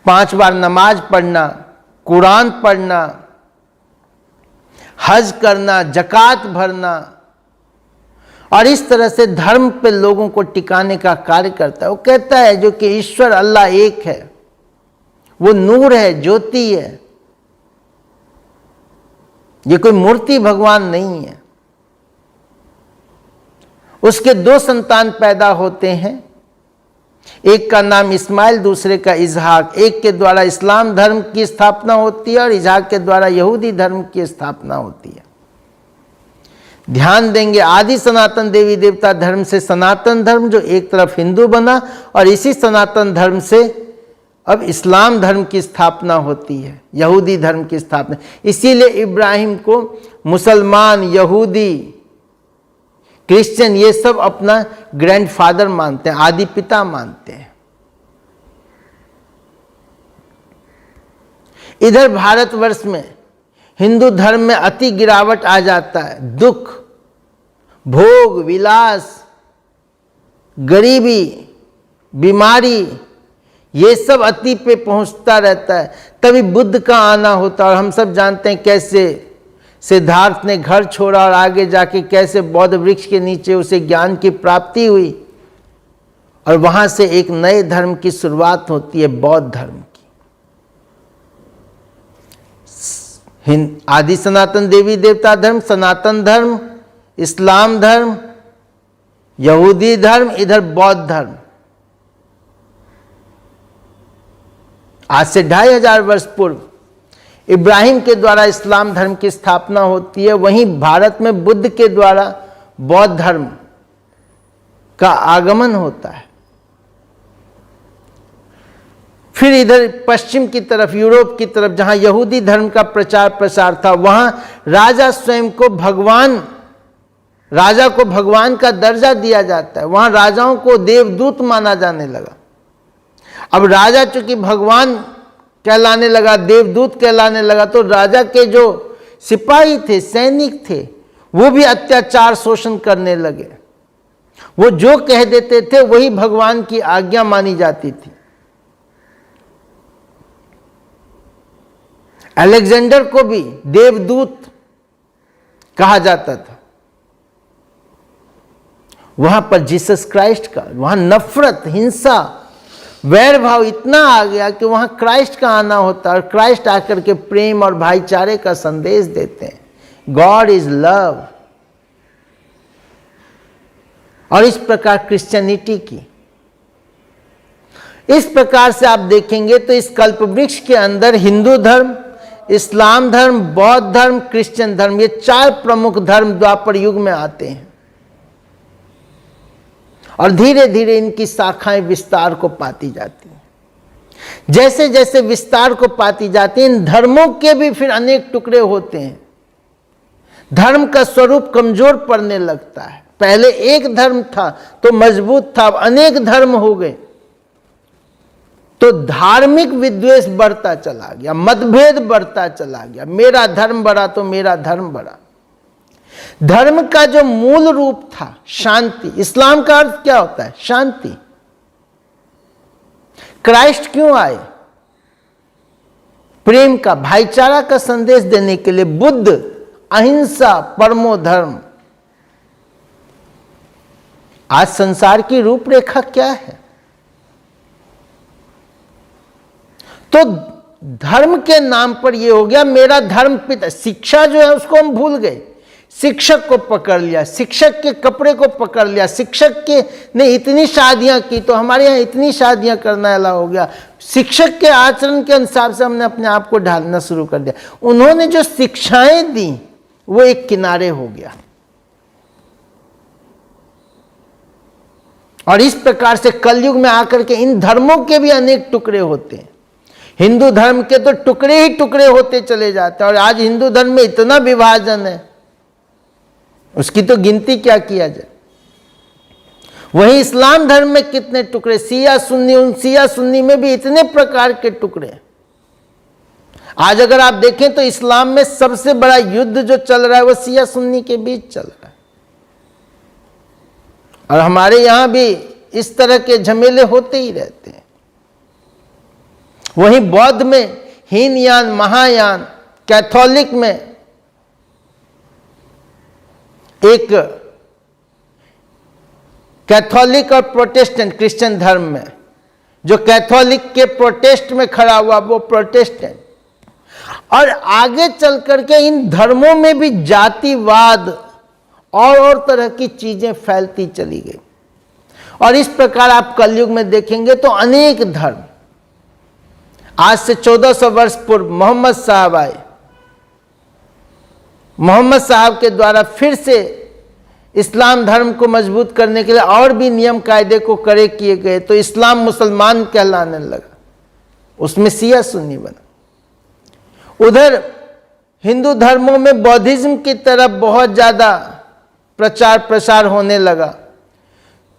5 बार नमाज पढ़ना, कुरान पढ़ना, हज करना, जकात भरना, और इस तरह से धर्म पे लोगों को टिकाने का कार्य करता है। वो कहता है जो कि ईश्वर अल्लाह एक है, वो नूर है, ज्योति है, ये कोई मूर्ति भगवान नहीं है। उसके 2 संतान पैदा होते हैं, एक का नाम इस्माइल, दूसरे का इजहाक। एक के द्वारा इस्लाम धर्म की स्थापना होती है और इजहाक के द्वारा यहूदी धर्म की स्थापना होती है। ध्यान देंगे आदि सनातन देवी देवता धर्म से सनातन धर्म जो एक तरफ हिंदू बना, और इसी सनातन धर्म से अब इस्लाम धर्म की स्थापना होती है, यहूदी धर्म की स्थापना। इसीलिए इब्राहिम को मुसलमान, यहूदी, क्रिश्चियन ये सब अपना ग्रैंडफादर मानते हैं, आदि पिता मानते हैं। इधर भारतवर्ष में हिंदू धर्म में अति गिरावट आ जाता है। दुख, भोग, विलास, गरीबी, बीमारी, ये सब अति पे पहुंचता रहता है। तभी बुद्ध का आना होता है। और हम सब जानते हैं कैसे सिद्धार्थ ने घर छोड़ा और आगे जाके कैसे बौद्ध वृक्ष के नीचे उसे ज्ञान की प्राप्ति हुई, और वहां से एक नए धर्म की शुरुआत होती है, बौद्ध धर्म की। आदि सनातन देवी देवता धर्म, सनातन धर्म, इस्लाम धर्म, यहूदी धर्म, इधर बौद्ध धर्म। आज से 2500 वर्ष पूर्व इब्राहिम के द्वारा इस्लाम धर्म की स्थापना होती है। वहीं भारत में बुद्ध के द्वारा बौद्ध धर्म का आगमन होता है। फिर इधर पश्चिम की तरफ, यूरोप की तरफ, जहां यहूदी धर्म का प्रचार प्रसार था, वहां राजा स्वयं को भगवान, राजा को भगवान का दर्जा दिया जाता है। वहां राजाओं को देवदूत माना जाने लगा। अब राजा चूंकि भगवान कहलाने लगा, देवदूत कहलाने लगा, तो राजा के जो सिपाही थे, सैनिक थे, वो भी अत्याचार शोषण करने लगे। वो जो कह देते थे वही भगवान की आज्ञा मानी जाती थी। अलेक्जेंडर को भी देवदूत कहा जाता था। वहां पर जीसस क्राइस्ट का, वहां नफरत, हिंसा, वैर भाव इतना आ गया कि वहां क्राइस्ट का आना होता है, और क्राइस्ट आकर के प्रेम और भाईचारे का संदेश देते हैं। God is love. और इस प्रकार क्रिश्चियनिटी की, इस प्रकार से आप देखेंगे तो इस कल्पवृक्ष के अंदर हिंदू धर्म, इस्लाम धर्म, बौद्ध धर्म, क्रिश्चियन धर्म, ये 4 प्रमुख धर्म द्वापर युग में आते हैं। और धीरे धीरे इनकी शाखाएं विस्तार को पाती जाती हैं। जैसे जैसे विस्तार को पाती जाती है, इन धर्मों के भी फिर अनेक टुकड़े होते हैं। धर्म का स्वरूप कमजोर पड़ने लगता है। पहले एक धर्म था तो मजबूत था, अब अनेक धर्म हो गए तो धार्मिक विद्वेष बढ़ता चला गया, मतभेद बढ़ता चला गया। मेरा धर्म बड़ा तो मेरा धर्म बड़ा। धर्म का जो मूल रूप था शांति, इस्लाम का अर्थ क्या होता है? शांति। क्राइस्ट क्यों आए? प्रेम का, भाईचारा का संदेश देने के लिए। बुद्ध अहिंसा परमो धर्म। आज संसार की रूपरेखा क्या है? तो धर्म के नाम पर यह हो गया मेरा धर्म पिता। शिक्षा जो है उसको हम भूल गए, शिक्षक को पकड़ लिया, शिक्षक के कपड़े को पकड़ लिया, शिक्षक के ने इतनी शादियां की तो हमारे यहाँ इतनी शादियां करना अलाउ हो गया। शिक्षक के आचरण के अनुसार से हमने अपने आप को ढालना शुरू कर दिया। उन्होंने जो शिक्षाएं दी वो एक किनारे हो गया। और इस प्रकार से कलयुग में आकर के इन धर्मों के भी अनेक टुकड़े होते हैं। हिंदू धर्म के तो टुकड़े ही टुकड़े होते चले जाते हैं। और आज हिंदू धर्म में इतना विभाजन है, उसकी तो गिनती क्या किया जाए। वहीं इस्लाम धर्म में कितने टुकड़े, शिया सुन्नी, उन शिया सुन्नी में भी इतने प्रकार के टुकड़े। आज अगर आप देखें तो इस्लाम में सबसे बड़ा युद्ध जो चल रहा है वो शिया सुन्नी के बीच चल रहा है। और हमारे यहां भी इस तरह के झमेले होते ही रहते हैं। वहीं बौद्ध में हीनयान, महायान, कैथोलिक में एक कैथोलिक और प्रोटेस्टेंट, क्रिश्चियन धर्म में जो कैथोलिक के प्रोटेस्ट में खड़ा हुआ वो प्रोटेस्टेंट। और आगे चल करके इन धर्मों में भी जातिवाद और तरह की चीजें फैलती चली गई। और इस प्रकार आप कलयुग में देखेंगे तो अनेक धर्म। आज से 1400 वर्ष पूर्व मोहम्मद साहब आए। मोहम्मद साहब के द्वारा फिर से इस्लाम धर्म को मजबूत करने के लिए और भी नियम कायदे को कड़े किए गए तो इस्लाम मुसलमान कहलाने लगा, उसमें शिया सुन्नी बना। उधर हिंदू धर्मों में बौद्धिज्म की तरफ बहुत ज्यादा प्रचार प्रसार होने लगा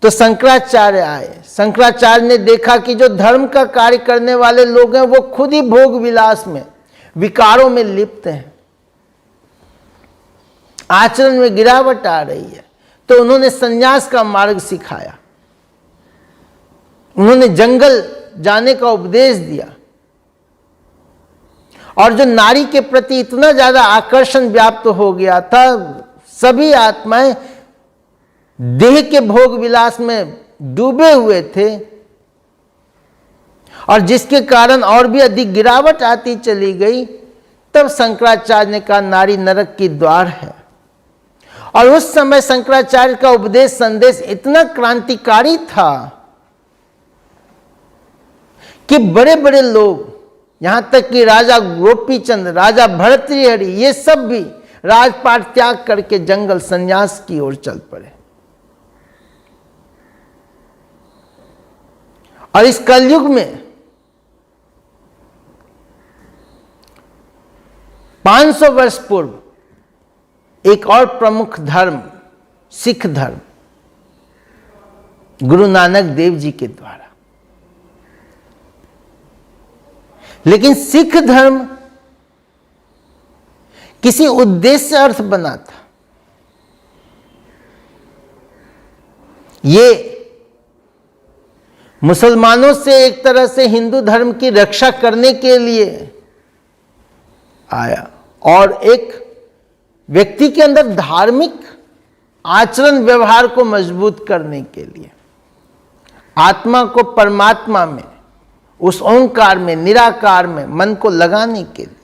तो शंकराचार्य आए। शंकराचार्य ने देखा कि जो धर्म का कार्य करने वाले लोग हैं वो खुद ही भोग विलास में, विकारों में लिप्त हैं, आचरण में गिरावट आ रही है। तो उन्होंने संन्यास का मार्ग सिखाया, उन्होंने जंगल जाने का उपदेश दिया। और जो नारी के प्रति इतना ज्यादा आकर्षण व्याप्त हो गया था, सभी आत्माएं देह के भोग विलास में डूबे हुए थे और जिसके कारण और भी अधिक गिरावट आती चली गई। तब शंकराचार्य ने कहा नारी नरक की द्वार है। और उस समय शंकराचार्य का उपदेश संदेश इतना क्रांतिकारी था कि बड़े बड़े लोग, यहां तक कि राजा गोपीचंद, राजा भर्तृहरि, ये सब भी राजपाट त्याग करके जंगल संन्यास की ओर चल पड़े। और इस कलयुग में 500 वर्ष पूर्व एक और प्रमुख धर्म, सिख धर्म, गुरु नानक देव जी के द्वारा। लेकिन सिख धर्म किसी उद्देश्य से अर्थ बना था। ये मुसलमानों से एक तरह से हिंदू धर्म की रक्षा करने के लिए आया और एक व्यक्ति के अंदर धार्मिक आचरण व्यवहार को मजबूत करने के लिए, आत्मा को परमात्मा में, उस ओंकार में, निराकार में मन को लगाने के लिए।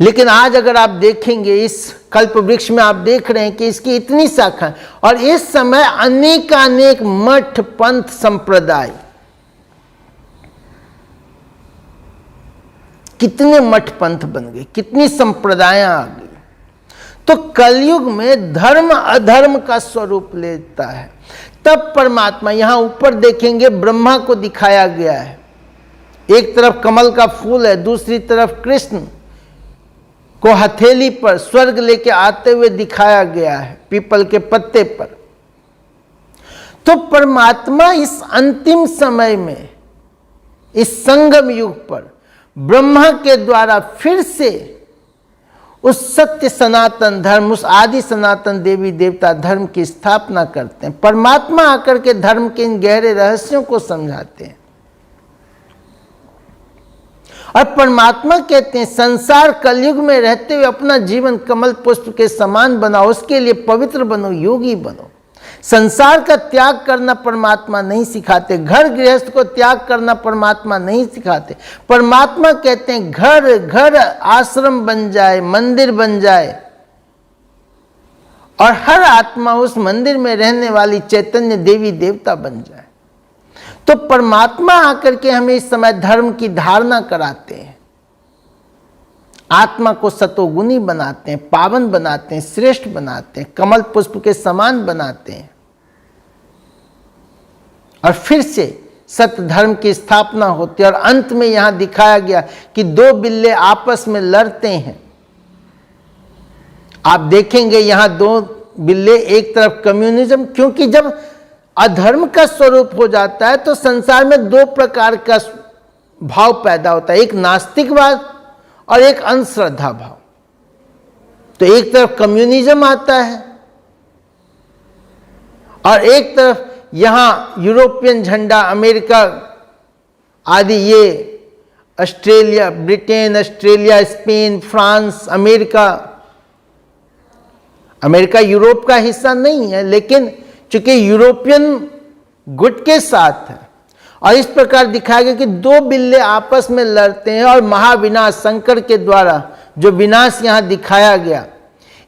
लेकिन आज अगर आप देखेंगे इस कल्प वृक्ष में आप देख रहे हैं कि इसकी इतनी शाखाएं, और इस समय अनेक मठ, पंथ, संप्रदाय, कितने मठ पंथ बन गए, कितनी संप्रदायां आ गई। तो कलयुग में धर्म अधर्म का स्वरूप लेता है। तब परमात्मा, यहां ऊपर देखेंगे ब्रह्मा को दिखाया गया है, एक तरफ कमल का फूल है, दूसरी तरफ कृष्ण को हथेली पर स्वर्ग लेके आते हुए दिखाया गया है पीपल के पत्ते पर। तो परमात्मा इस अंतिम समय में, इस संगम युग पर ब्रह्मा के द्वारा फिर से उस सत्य सनातन धर्म, उस आदि सनातन देवी देवता धर्म की स्थापना करते हैं। परमात्मा आकर के धर्म के इन गहरे रहस्यों को समझाते हैं और परमात्मा कहते हैं संसार कलयुग में रहते हुए अपना जीवन कमल पुष्प के समान बनाओ, उसके लिए पवित्र बनो, योगी बनो। संसार का त्याग करना परमात्मा नहीं सिखाते, घर गृहस्थ को त्याग करना परमात्मा नहीं सिखाते। परमात्मा कहते हैं घर घर आश्रम बन जाए, मंदिर बन जाए और हर आत्मा उस मंदिर में रहने वाली चैतन्य देवी देवता बन जाए। तो परमात्मा आकर के हमें इस समय धर्म की धारणा कराते हैं, आत्मा को सतोगुनी बनाते हैं, पावन बनाते हैं, श्रेष्ठ बनाते हैं, कमल पुष्प के समान बनाते हैं और फिर से सत्य धर्म की स्थापना होती है। और अंत में यहां दिखाया गया कि दो बिल्ले आपस में लड़ते हैं। आप देखेंगे यहां दो बिल्ले, एक तरफ कम्युनिज्म, क्योंकि जब अधर्म का स्वरूप हो जाता है तो संसार में दो प्रकार का भाव पैदा होता है, एक नास्तिकवाद और एक अंधश्रद्धा भाव। तो एक तरफ कम्युनिज्म आता है और एक तरफ यहां यूरोपियन झंडा, अमेरिका आदि, ये Australia, Britain, Australia, Spain, France, America Europe का हिस्सा नहीं है, लेकिन चूंकि यूरोपियन गुट के साथ है। और इस प्रकार दिखाया गया कि दो बिल्ले आपस में लड़ते हैं और महाविनाश, शंकर के द्वारा जो विनाश यहां दिखाया गया।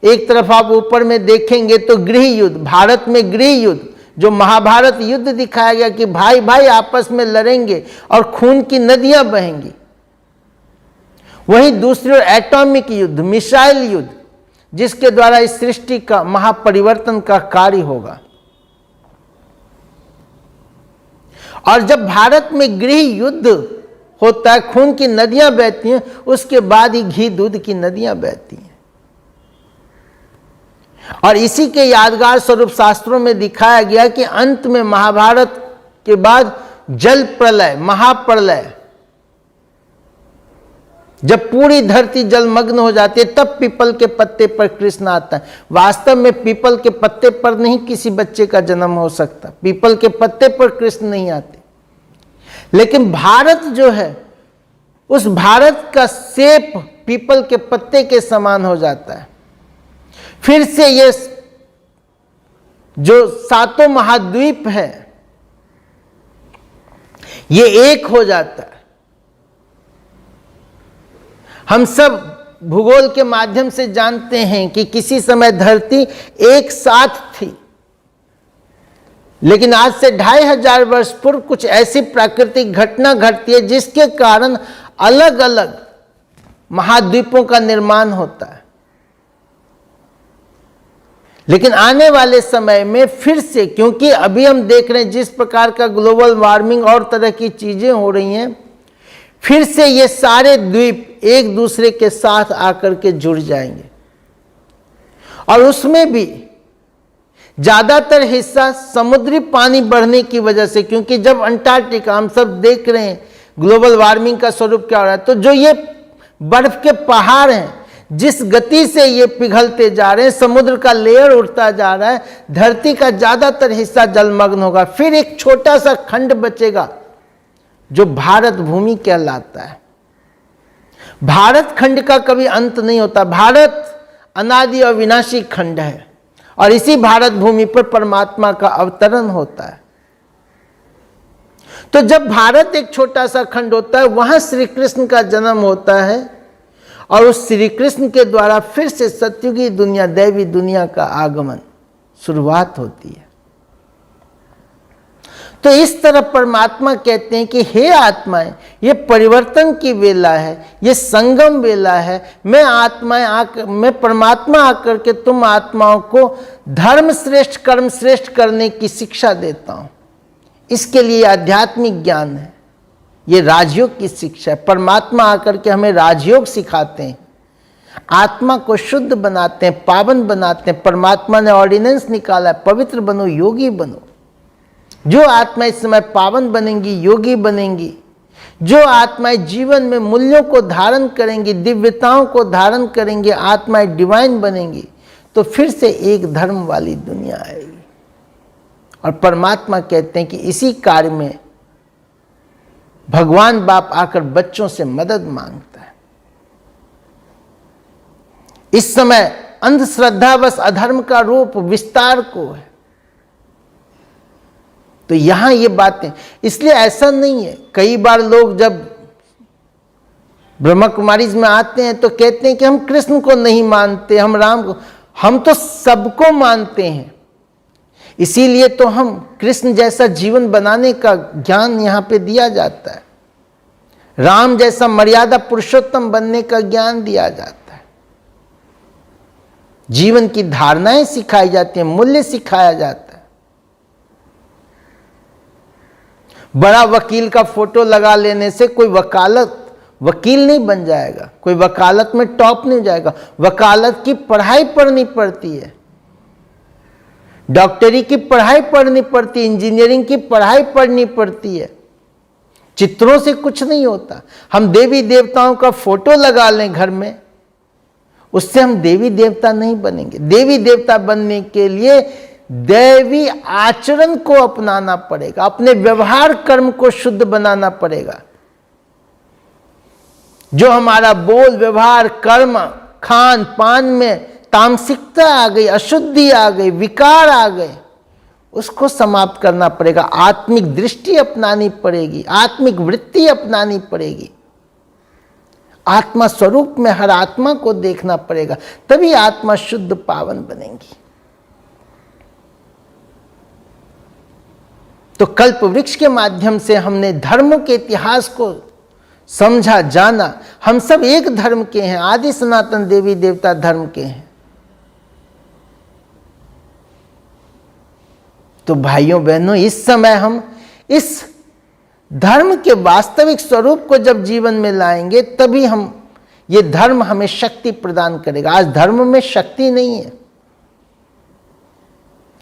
एक तरफ आप ऊपर में देखेंगे तो गृह युद्ध, भारत में गृह युद्ध, जो महाभारत युद्ध दिखाया गया कि भाई भाई आपस में लड़ेंगे और खून की नदियां बहेंगी। वहीं दूसरी ओर एटॉमिक युद्ध, मिसाइल युद्ध, जिसके द्वारा इस सृष्टि का महापरिवर्तन का कार्य होगा। और जब भारत में गृह युद्ध होता है, खून की नदियां बहती हैं, उसके बाद ही घी दूध की नदियां बहती हैं। और इसी के यादगार स्वरूप शास्त्रों में दिखाया गया कि अंत में महाभारत के बाद जल प्रलय, महाप्रलय, जब पूरी धरती जलमग्न हो जाती है, तब पीपल के पत्ते पर कृष्ण आता है। वास्तव में पीपल के पत्ते पर नहीं किसी बच्चे का जन्म हो सकता, पीपल के पत्ते पर कृष्ण नहीं आते। लेकिन भारत जो है, उस भारत का शेप पीपल के पत्ते के समान हो जाता है। फिर से ये जो सातों महाद्वीप है, ये एक हो जाता है। हम सब भूगोल के माध्यम से जानते हैं कि किसी समय धरती एक साथ थी, लेकिन आज से 2500 वर्ष पूर्व कुछ ऐसी प्राकृतिक घटना घटती है जिसके कारण अलग अलग महाद्वीपों का निर्माण होता है। लेकिन आने वाले समय में फिर से, क्योंकि अभी हम देख रहे हैं जिस प्रकार का ग्लोबल वार्मिंग और तरह की चीजें हो रही हैं, फिर से ये सारे द्वीप एक दूसरे के साथ आकर के जुड़ जाएंगे। और उसमें भी ज्यादातर हिस्सा समुद्री पानी बढ़ने की वजह से, क्योंकि जब अंटार्कटिका, हम सब देख रहे हैं ग्लोबल वार्मिंग का स्वरूप क्या हो रहा है, तो जो ये बर्फ के पहाड़ हैं, जिस गति से ये पिघलते जा रहे हैं, समुद्र का लेयर उठता जा रहा है, धरती का ज्यादातर हिस्सा जलमग्न होगा। फिर एक छोटा सा खंड बचेगा जो भारत भूमि कहलाता है। भारत खंड का कभी अंत नहीं होता। भारत अनादि और विनाशी खंड है और इसी भारत भूमि पर परमात्मा का अवतरण होता है। तो जब भारत एक छोटा सा खंड होता है, वहां श्री कृष्ण का जन्म होता है और उस श्री कृष्ण के द्वारा फिर से सत्युगी दुनिया, दैवी दुनिया का आगमन, शुरुआत होती है। तो इस तरह परमात्मा कहते हैं कि हे आत्माएं, ये परिवर्तन की वेला है, ये संगम वेला है। मैं परमात्मा आकर के तुम आत्माओं को धर्म श्रेष्ठ कर्म श्रेष्ठ करने की शिक्षा देता हूं। इसके लिए आध्यात्मिक ज्ञान है, ये राजयोग की शिक्षा है। परमात्मा आकर के हमें राजयोग सिखाते हैं, आत्मा को शुद्ध बनाते हैं, पावन बनाते हैं। परमात्मा ने ऑर्डिनेंस निकाला है, पवित्र बनो, योगी बनो। जो आत्मा इस समय पावन बनेंगी, योगी बनेंगी, जो आत्माएं जीवन में मूल्यों को धारण करेंगी, दिव्यताओं को धारण करेंगी, आत्माएं डिवाइन बनेंगी, तो फिर से एक धर्म वाली दुनिया आएगी। और परमात्मा कहते हैं कि इसी कार्य में भगवान बाप आकर बच्चों से मदद मांगता है। इस समय अंधश्रद्धावश अधर्म का रूप विस्तार को है। तो यहां ये बातें, इसलिए ऐसा नहीं है, कई बार लोग जब ब्रह्मा कुमारी में आते हैं तो कहते हैं कि हम कृष्ण को नहीं मानते, हम राम को, हम तो सबको मानते हैं। इसीलिए तो हम कृष्ण जैसा जीवन बनाने का ज्ञान यहां पे दिया जाता है, राम जैसा मर्यादा पुरुषोत्तम बनने का ज्ञान दिया जाता है, जीवन की धारणाएं सिखाई जाती हैं, मूल्य सिखाया जाता है। बड़ा वकील का फोटो लगा लेने से कोई वकील नहीं बन जाएगा, कोई वकालत में टॉप नहीं जाएगा। वकालत की पढ़ाई पढ़नी पड़ती है, डॉक्टरी की पढ़ाई पढ़नी पड़ती है, इंजीनियरिंग की पढ़ाई पढ़नी पड़ती है। चित्रों से कुछ नहीं होता। हम देवी देवताओं का फोटो लगा लें घर में, उससे हम देवी देवता नहीं बनेंगे। देवी देवता बनने के लिए दैवी आचरण को अपनाना पड़ेगा, अपने व्यवहार कर्म को शुद्ध बनाना पड़ेगा। जो हमारा बोल व्यवहार कर्म खान पान में तामसिकता आ गई, अशुद्धि आ गई, विकार आ गए, उसको समाप्त करना पड़ेगा। आत्मिक दृष्टि अपनानी पड़ेगी, आत्मिक वृत्ति अपनानी पड़ेगी, आत्मा स्वरूप में हर आत्मा को देखना पड़ेगा, तभी आत्मा शुद्ध पावन बनेगी। तो कल्प वृक्ष के माध्यम से हमने धर्मों के इतिहास को समझा, जाना। हम सब एक धर्म के हैं, आदि सनातन देवी देवता धर्म के हैं। तो भाइयों बहनों, इस समय हम इस धर्म के वास्तविक स्वरूप को जब जीवन में लाएंगे, तभी ये धर्म हमें शक्ति प्रदान करेगा। आज धर्म में शक्ति नहीं है,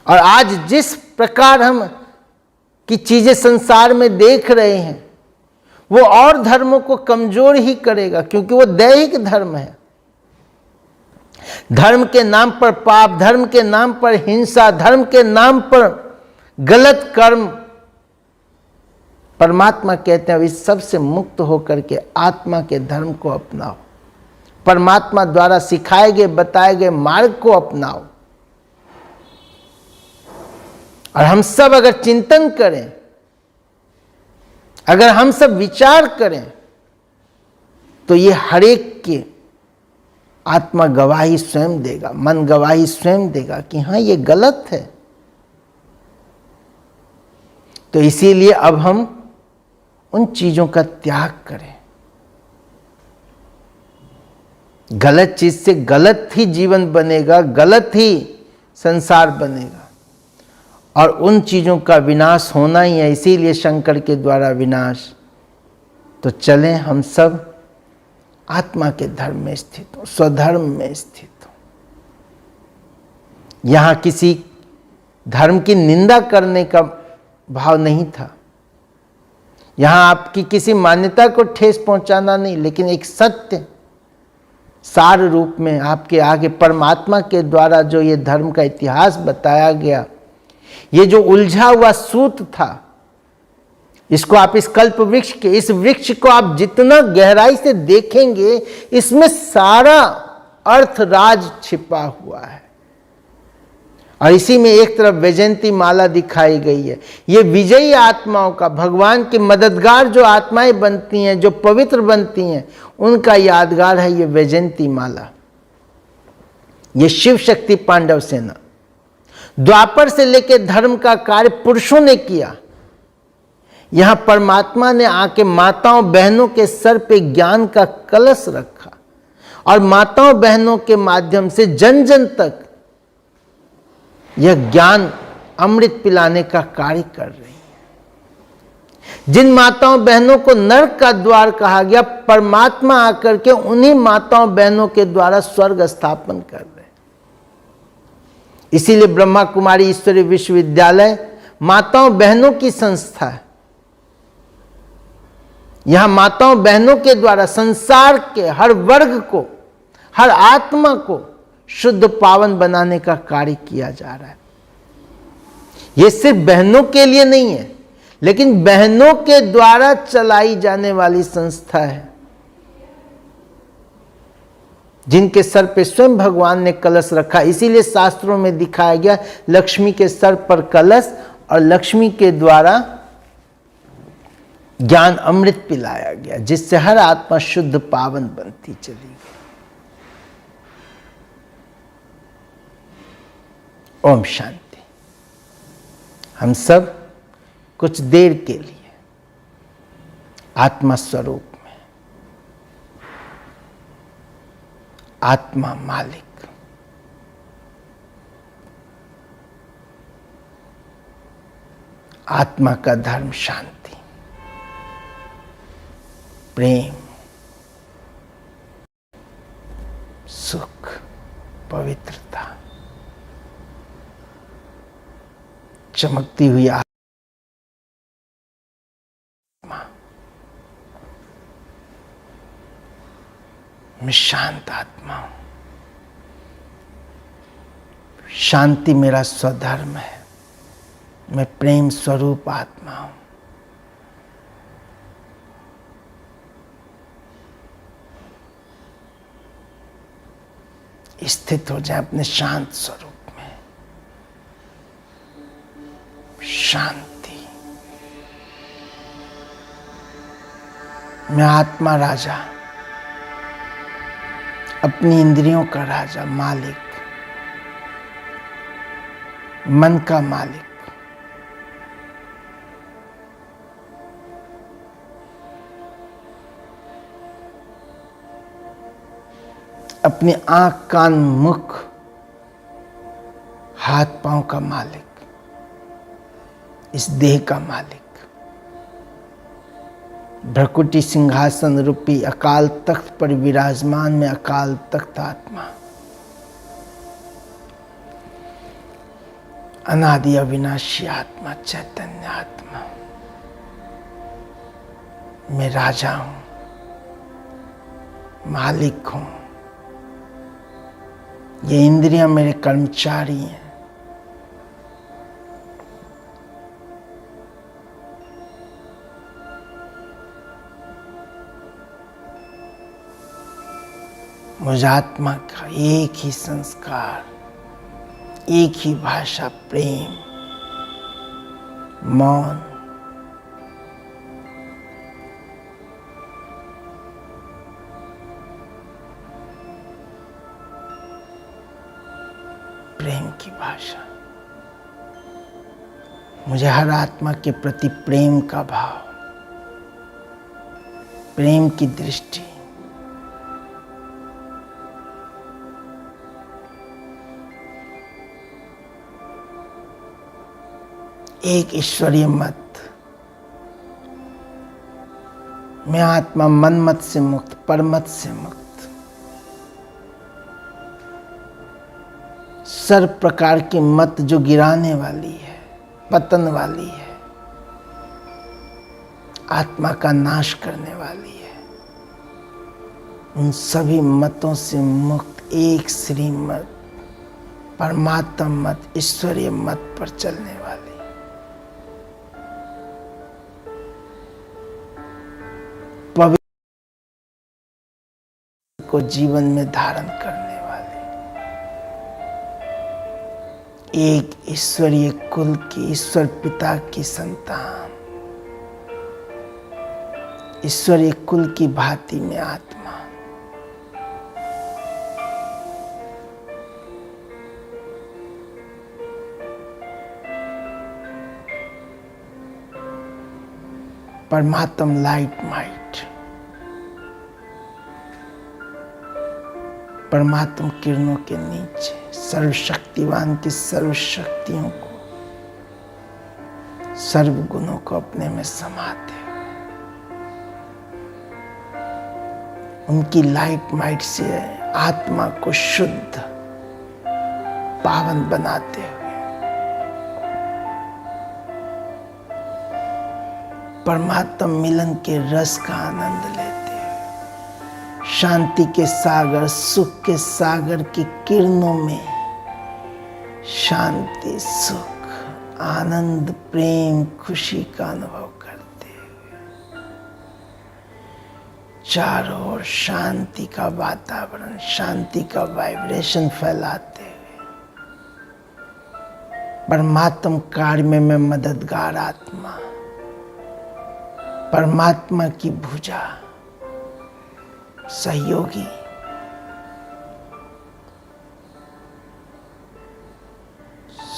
और आज जिस प्रकार हम की चीजें संसार में देख रहे हैं, वो और धर्मों को कमजोर ही करेगा, क्योंकि वो दैहिक धर्म है। धर्म के नाम पर पाप, धर्म के नाम पर हिंसा, धर्म के नाम पर गलत कर्म। परमात्मा कहते हैं इस सब से मुक्त होकर के आत्मा के धर्म को अपनाओ, परमात्मा द्वारा सिखाए गए बताए गए मार्ग को अपनाओ। और हम सब अगर चिंतन करें, अगर हम सब विचार करें, तो ये हर एक के आत्मा गवाही स्वयं देगा, मन गवाही स्वयं देगा कि हाँ ये गलत है। तो इसीलिए अब हम उन चीजों का त्याग करें। गलत चीज से गलत ही जीवन बनेगा, गलत ही संसार बनेगा, और उन चीजों का विनाश होना ही है। इसीलिए शंकर के द्वारा विनाश। तो चलें हम सब आत्मा के धर्म में स्थित हो, स्वधर्म में स्थित हो। यहां किसी धर्म की निंदा करने का भाव नहीं था, यहां आपकी किसी मान्यता को ठेस पहुंचाना नहीं, लेकिन एक सत्य सार रूप में आपके आगे परमात्मा के द्वारा जो ये धर्म का इतिहास बताया गया, ये जो उलझा हुआ सूत था, इसको आप इस कल्प वृक्ष के, इस वृक्ष को आप जितना गहराई से देखेंगे, इसमें सारा अर्थ राज छिपा हुआ है। और इसी में एक तरफ वैजयंती माला दिखाई गई है। ये विजयी आत्माओं का, भगवान की मददगार जो आत्माएं बनती हैं, जो पवित्र बनती हैं, उनका यादगार है ये वैजयंती माला। ये शिव शक्ति पांडव सेना, द्वापर से लेकर धर्म का कार्य पुरुषों ने किया, यहां परमात्मा ने आके माताओं बहनों के सर पे ज्ञान का कलश रखा और माताओं बहनों के माध्यम से जन जन तक यह ज्ञान अमृत पिलाने का कार्य कर रही है। जिन माताओं बहनों को नरक का द्वार कहा गया, परमात्मा आकर के उन्हीं माताओं बहनों के द्वारा स्वर्ग स्थापन कर रहे हैं। इसीलिए ब्रह्मा कुमारी ईश्वरीय विश्वविद्यालय माताओं बहनों की संस्था है। यहां माताओं बहनों के द्वारा संसार के हर वर्ग को, हर आत्मा को शुद्ध पावन बनाने का कार्य किया जा रहा है। यह सिर्फ बहनों के लिए नहीं है, लेकिन बहनों के द्वारा चलाई जाने वाली संस्था है, जिनके सर पे स्वयं भगवान ने कलश रखा। इसीलिए शास्त्रों में दिखाया गया लक्ष्मी के सर पर कलश और लक्ष्मी के द्वारा ज्ञान अमृत पिलाया गया, जिससे हर आत्मा शुद्ध पावन बनती चली गई। ओम शांति। हम सब कुछ देर के लिए आत्मा स्वरूप में, आत्मा मालिक, आत्मा का धर्म शांति, प्रेम, सुख, पवित्रता, चमकती हुई आत्मा, मैं शांत आत्मा हूं। शांति मेरा स्वधर्म है। मैं प्रेम स्वरूप आत्मा हूं। स्थित हो जाए अपने शांत स्वरूप में। शांति। मैं आत्मा राजा, अपनी इंद्रियों का राजा, मालिक, मन का मालिक। अपनी आंख, कान, मुख, हाथ पांव का मालिक, इस देह का मालिक, भ्रकुटी सिंहासन रूपी अकाल तख्त पर विराजमान में अकाल तख्त आत्मा, अनादि अविनाशी आत्मा, चैतन्य आत्मा। मैं राजा हूं, मालिक हूं। ये इंद्रियां मेरे कर्मचारी हैं। मुझ आत्मा का एक ही संस्कार, एक ही भाषा, प्रेम, मौन, प्रेम की भाषा। मुझे हर आत्मा के प्रति प्रेम का भाव, प्रेम की दृष्टि। एक ईश्वरीय मत। मैं आत्मा मन मत से मुक्त, परमत से मुक्त, सर्व प्रकार की मत जो गिराने वाली है, पतन वाली है, आत्मा का नाश करने वाली है, उन सभी मतों से मुक्त एक श्रीमत, परमात्मा मत, ईश्वरीय मत पर चलने वाली, पवित्र को जीवन में धारण करने वाले, एक ईश्वरीय कुल की, ईश्वर पिता की संतान, ईश्वरीय कुल की भांति में आत्मा। परमात्म लाइट माइट, परमात्म किरणों के नीचे सर्वशक्तिवान की सर्व शक्तियों को, सर्व गुणों को अपने में समाते हुए, उनकी लाइट माइट से आत्मा को शुद्ध पावन बनाते हुए, परमात्मा मिलन के रस का आनंद लेते हुए, शांति के सागर, सुख के सागर की किरणों में शांति, सुख, आनंद, प्रेम, खुशी का अनुभव करते हुए, चारों ओर शांति का वातावरण, शांति का वाइब्रेशन फैलाते हुए, परमात्म कार्य में मैं मददगार आत्मा, परमात्मा की भुजा, सहयोगी,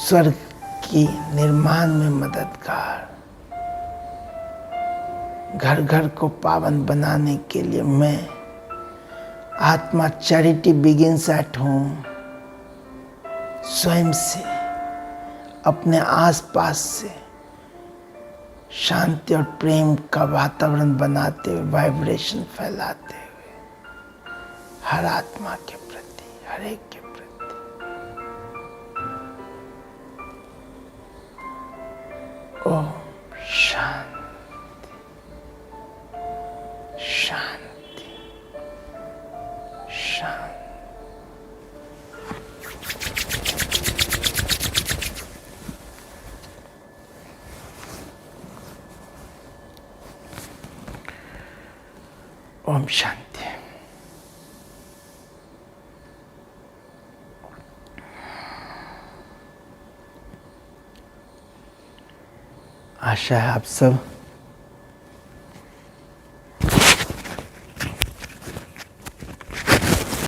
स्वर्ग की निर्माण में मददगार, घर घर को पावन बनाने के लिए मैं आत्मा, चैरिटी बिगिंस एट होम, स्वयं से, अपने आसपास से शांति और प्रेम का वातावरण बनाते हुए, वाइब्रेशन फैलाते हुए, हर आत्मा के प्रति, हर एक के प्रति ओम शांति, शांति, शांति। ओम शांति। आशा है आप सब